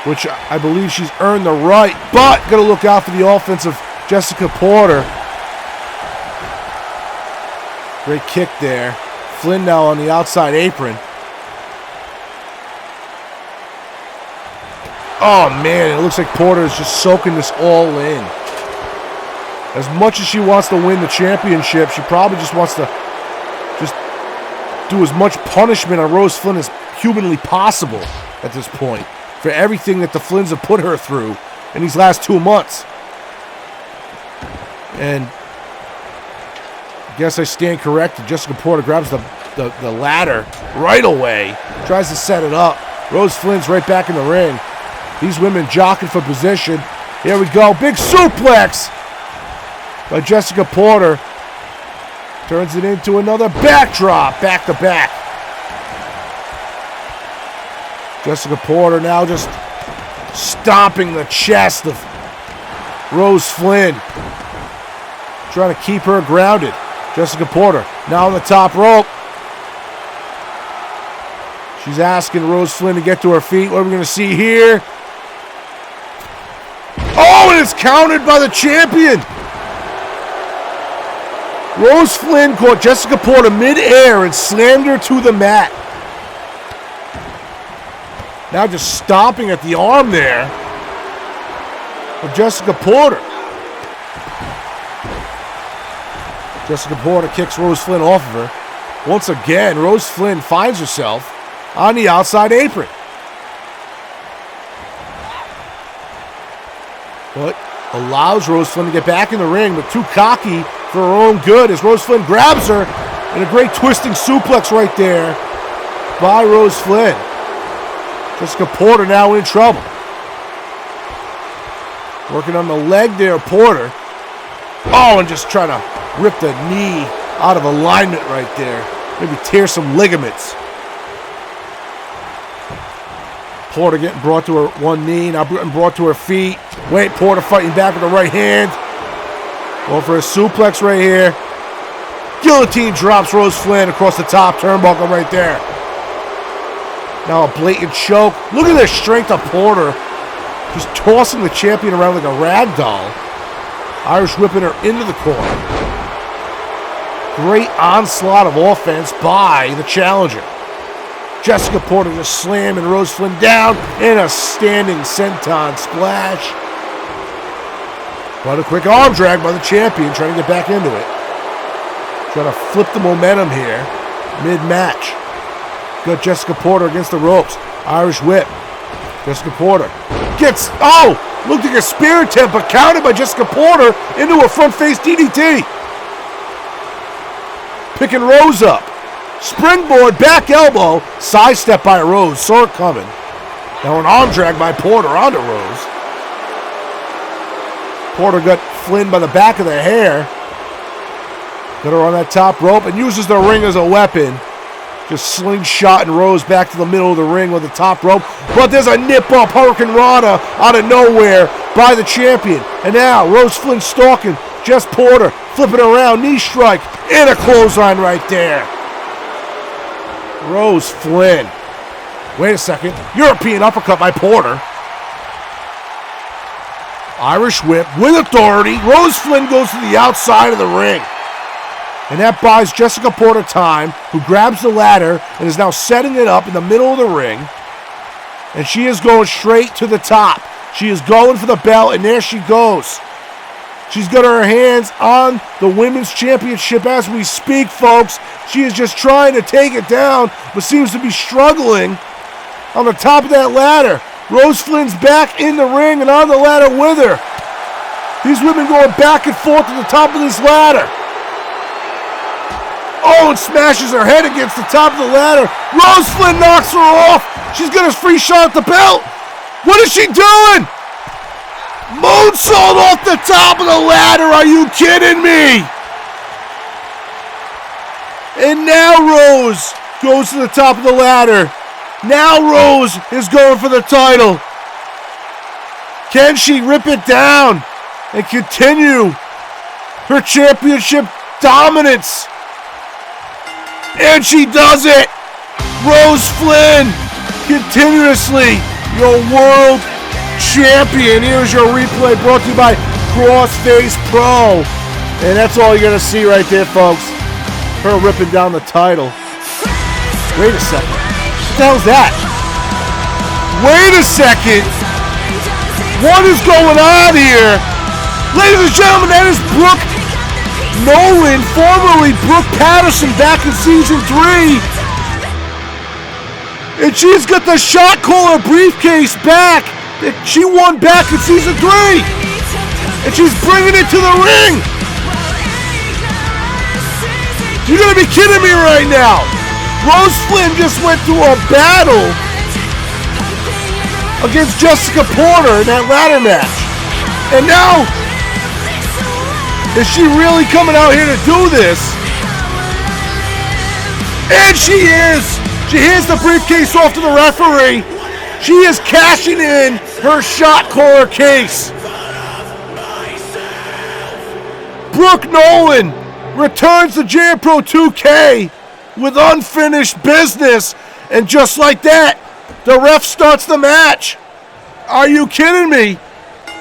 Which I believe she's earned the right. But got to look out for the offense of Jessica Porter. Great kick there. Flynn now on the outside apron. Oh, man, it looks like Porter is just soaking this all in. As much as she wants to win the championship, she probably just wants to just do as much punishment on Rose Flynn as humanly possible at this point for everything that the Flynns have put her through in these last 2 months. And I guess I stand corrected. Jessica Porter grabs the ladder right away, tries to set it up. Rose Flynn's right back in the ring. These women jockeying for position. Here we go. Big suplex by Jessica Porter. Turns it into another backdrop, back to back. Jessica Porter now just stomping the chest of Rose Flynn, trying to keep her grounded. Jessica Porter now on the top rope. She's asking Rose Flynn to get to her feet. What are we going to see here? Oh, and it's countered by the champion. Rose Flynn caught Jessica Porter mid-air and slammed her to the mat. Now just stomping at the arm there of Jessica Porter. Jessica Porter kicks Rose Flynn off of her. Once again, Rose Flynn finds herself on the outside apron. But allows Rose Flynn to get back in the ring, but too cocky for her own good as Rose Flynn grabs her in a great twisting suplex right there by Rose Flynn. Jessica Porter now in trouble. Working on the leg there, Porter. Oh, and just trying to rip the knee out of alignment right there. Maybe tear some ligaments. Porter getting brought to her one knee, now getting brought to her feet. Wait, Porter fighting back with the right hand. Going for a suplex right here. Guillotine drops Rose Flynn across the top turnbuckle right there. Now a blatant choke. Look at the strength of Porter. Just tossing the champion around like a rag doll. Irish whipping her into the corner. Great onslaught of offense by the challenger. Jessica Porter just slamming Rose Flynn down in a standing senton splash. But a quick arm drag by the champion, trying to get back into it. Trying to flip the momentum here mid-match. Got Jessica Porter against the ropes. Irish whip. Jessica Porter gets, looked like a spear attempt, but countered by Jessica Porter into a front face DDT. Picking Rose up. Springboard, back elbow, sidestep by Rose. Saw it coming. Now an arm drag by Porter onto Rose. Porter got Flynn by the back of the hair. Got her on that top rope and uses the ring as a weapon. Just slingshotting Rose back to the middle of the ring with the top rope. But there's a nip-up Hurricane Rana out of nowhere by the champion. And now Rose Flynn stalking Jess Porter. Flipping around, knee strike, and a clothesline right there. Rose Flynn. Wait a second. European uppercut by Porter. Irish whip with authority. Rose Flynn goes to the outside of the ring. And that buys Jessica Porter time, who grabs the ladder and is now setting it up in the middle of the ring. And she is going straight to the top. She is going for the belt, and there she goes. She's got her hands on the women's championship as we speak, folks. She is just trying to take it down, but seems to be struggling on the top of that ladder. Rose Flynn's back in the ring and on the ladder with her. These women going back and forth to the top of this ladder. Oh, and smashes her head against the top of the ladder. Rose Flynn knocks her off. She's got a free shot at the belt. What is she doing? Moonsault off the top of the ladder. Are you kidding me? And now Rose goes to the top of the ladder. Now Rose is going for the title. Can she rip it down and continue her championship dominance? And she does it. Rose Flynn, continuously your world champion. Here's your replay brought to you by Crossface Pro. And that's all you're going to see right there, folks. Her ripping down the title. Wait a second. What the hell's that? Wait a second. What is going on here? Ladies and gentlemen, that is Brooke Nolan, formerly Brooke Patterson, back in season 3. And she's got the shot caller briefcase back that she won back in season 3. And she's bringing it to the ring. You're going to be kidding me right now. Rose Flynn just went through a battle against Jessica Porter in that ladder match. And now, is she really coming out here to do this? And she is! She hands the briefcase off to the referee. She is cashing in her shot caller case. Brooke Nolan returns to Jam Pro 2K with unfinished business, and just like that, the ref starts the match. Are you kidding me?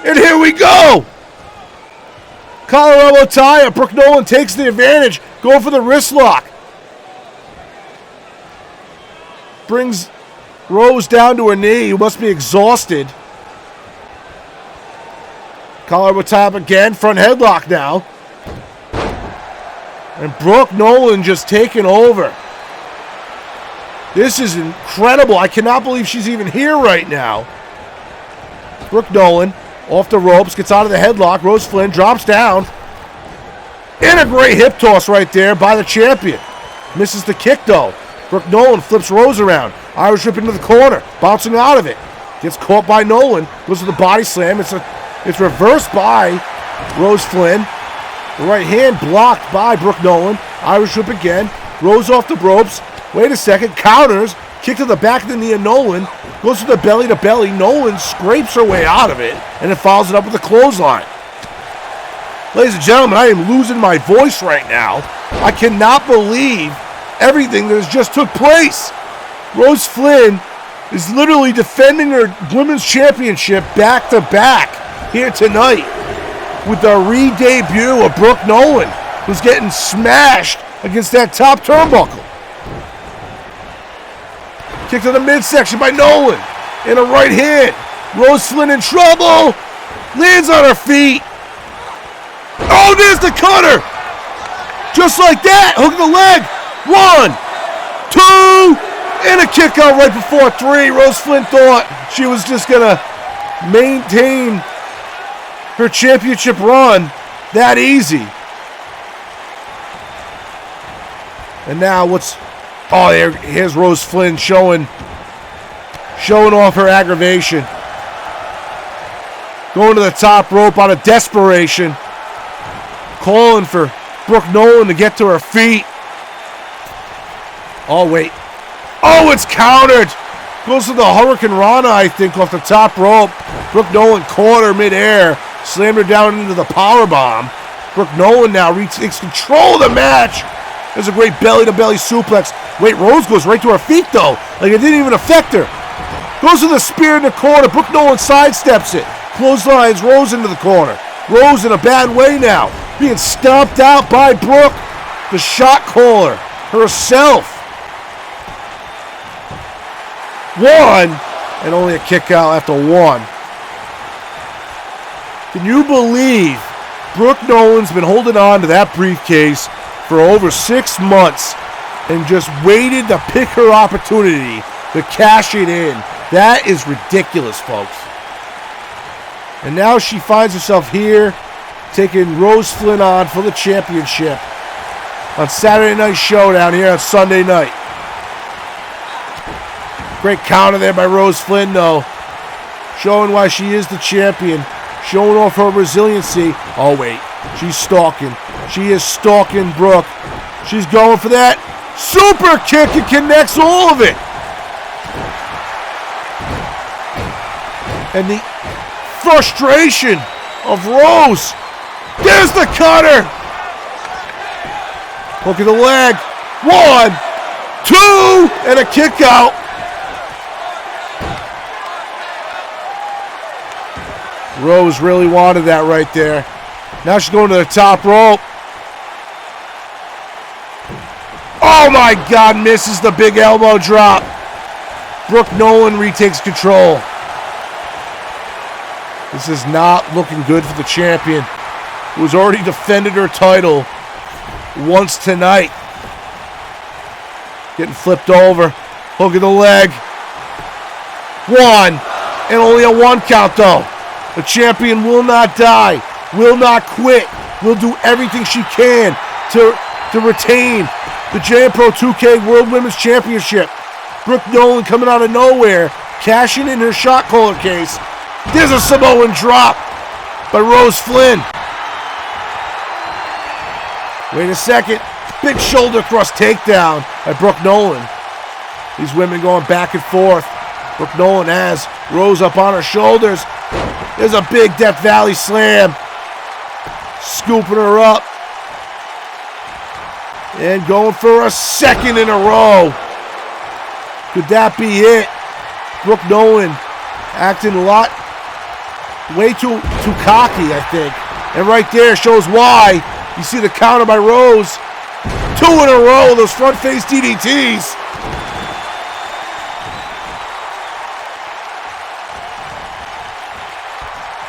And here we go. Colorado tie. Brooke Nolan takes the advantage, going for the wrist lock. Brings Rose down to her knee, who must be exhausted. Collar tie up again, front headlock now. And Brooke Nolan just taking over. This is incredible. I cannot believe she's even here right now. Brooke Nolan off the ropes, gets out of the headlock. Rose Flynn drops down. And a great hip toss right there by the champion. Misses the kick though. Brooke Nolan flips Rose around. Irish whip into the corner, bouncing out of it. Gets caught by Nolan, goes to the body slam. It's reversed by Rose Flynn. The right hand blocked by Brooke Nolan. Irish whip again. Rose off the ropes. Wait a second. Counters. Kick to the back of the knee of Nolan. Goes to the belly to belly. Nolan scrapes her way out of it. And then follows it up with a clothesline. Ladies and gentlemen, I am losing my voice right now. I cannot believe everything that has just took place. Rose Flynn is literally defending her women's championship back to back here tonight with the re-debut of Brooke Nolan, who's getting smashed against that top turnbuckle. Kick to the midsection by Nolan. And a right hand. Rose Flynn in trouble. Lands on her feet. Oh, there's the cutter. Just like that. Hook the leg. 1, 2, and a kick out right before 3. Rose Flynn thought she was just going to maintain her championship run that easy. And now here's Rose Flynn showing off her aggravation. Going to the top rope out of desperation. Calling for Brooke Nolan to get to her feet. Oh, wait. Oh, it's countered. Goes to the Hurricane Rana, I think, off the top rope. Brooke Nolan caught her midair. Slammed her down into the powerbomb. Brooke Nolan now takes control of the match. There's a great belly-to-belly suplex. Wait, Rose goes right to her feet, though. Like, it didn't even affect her. Goes to the spear in the corner. Brooke Nolan sidesteps it. Clotheslines Rose into the corner. Rose in a bad way now. Being stomped out by Brooke, the shot caller herself. 1, and only a kick out after 1. Can you believe Brooke Nolan's been holding on to that briefcase for over 6 months and just waited to pick her opportunity to cash it in? That is ridiculous, folks. And now she finds herself here taking Rose Flynn on for the championship on Saturday Night Showdown here on Sunday night. Great counter there by Rose Flynn, though. Showing why she is the champion. Showing off her resiliency. Oh, wait. She's stalking. She is stalking Brooke. She's going for that super kick and connects all of it. And the frustration of Rose. There's the cutter. Hook of the leg. 1, 2, and a kick out. Rose really wanted that right there. Now she's going to the top rope. Oh my God, misses the big elbow drop. Brooke Nolan retakes control. This is not looking good for the champion, who has already defended her title once tonight. Getting flipped over. Hook of the leg. 1, and only a 1 count though. The champion will not die, will not quit, will do everything she can to retain the JM Pro 2K World Women's Championship. Brooke Nolan coming out of nowhere, cashing in her shot caller case. There's a Samoan drop by Rose Flynn. Wait a second. Big shoulder thrust takedown by Brooke Nolan. These women going back and forth. Brooke Nolan has Rose up on her shoulders. There's a big Death Valley slam. Scooping her up. And going for a second in a row. Could that be it? Brooke Nolan acting a lot, way too cocky, I think. And right there shows why. You see the counter by Rose. 2 in a row, those front face DDTs.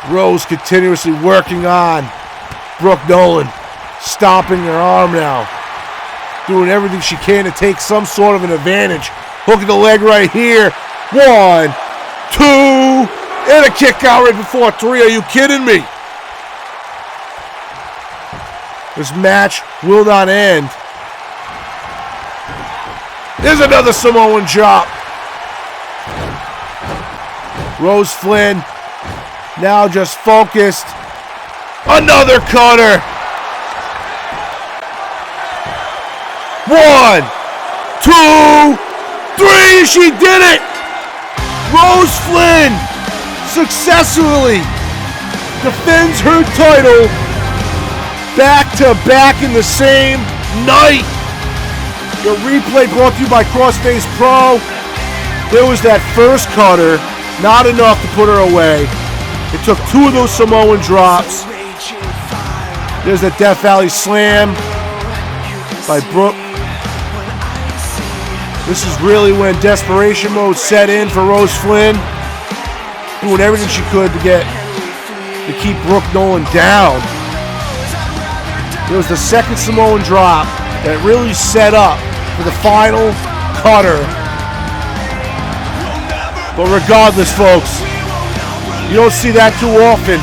Rose continuously working on Brooke Nolan, stomping her arm now, doing everything she can to take some sort of an advantage. Hook of the leg right here. 1, 2, and a kick out right before 3. Are you kidding me? This match will not end. There's another Samoan drop. Rose Flynn now just focused. Another cutter. 1, 2, 3. She did it. Rose Flynn successfully defends her title back to back in the same night. The replay brought to you by Crossface Pro. There was that first cutter, not enough to put her away. It took 2 of those Samoan drops. There's the Death Valley Slam by Brooke. This is really when desperation mode set in for Rose Flynn. Doing everything she could to keep Brooke Nolan down. It was the second Samoan drop that really set up for the final cutter. But regardless, folks, you don't see that too often.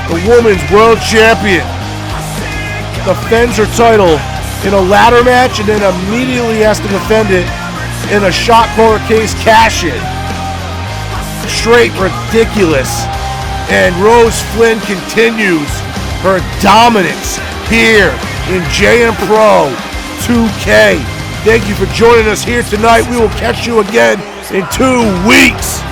The women's world champion defends her title in a ladder match and then immediately has to defend it in a shot caller case cash-in. Straight ridiculous. And Rose Flynn continues her dominance here in JM Pro 2K. Thank you for joining us here tonight. We will catch you again in 2 weeks.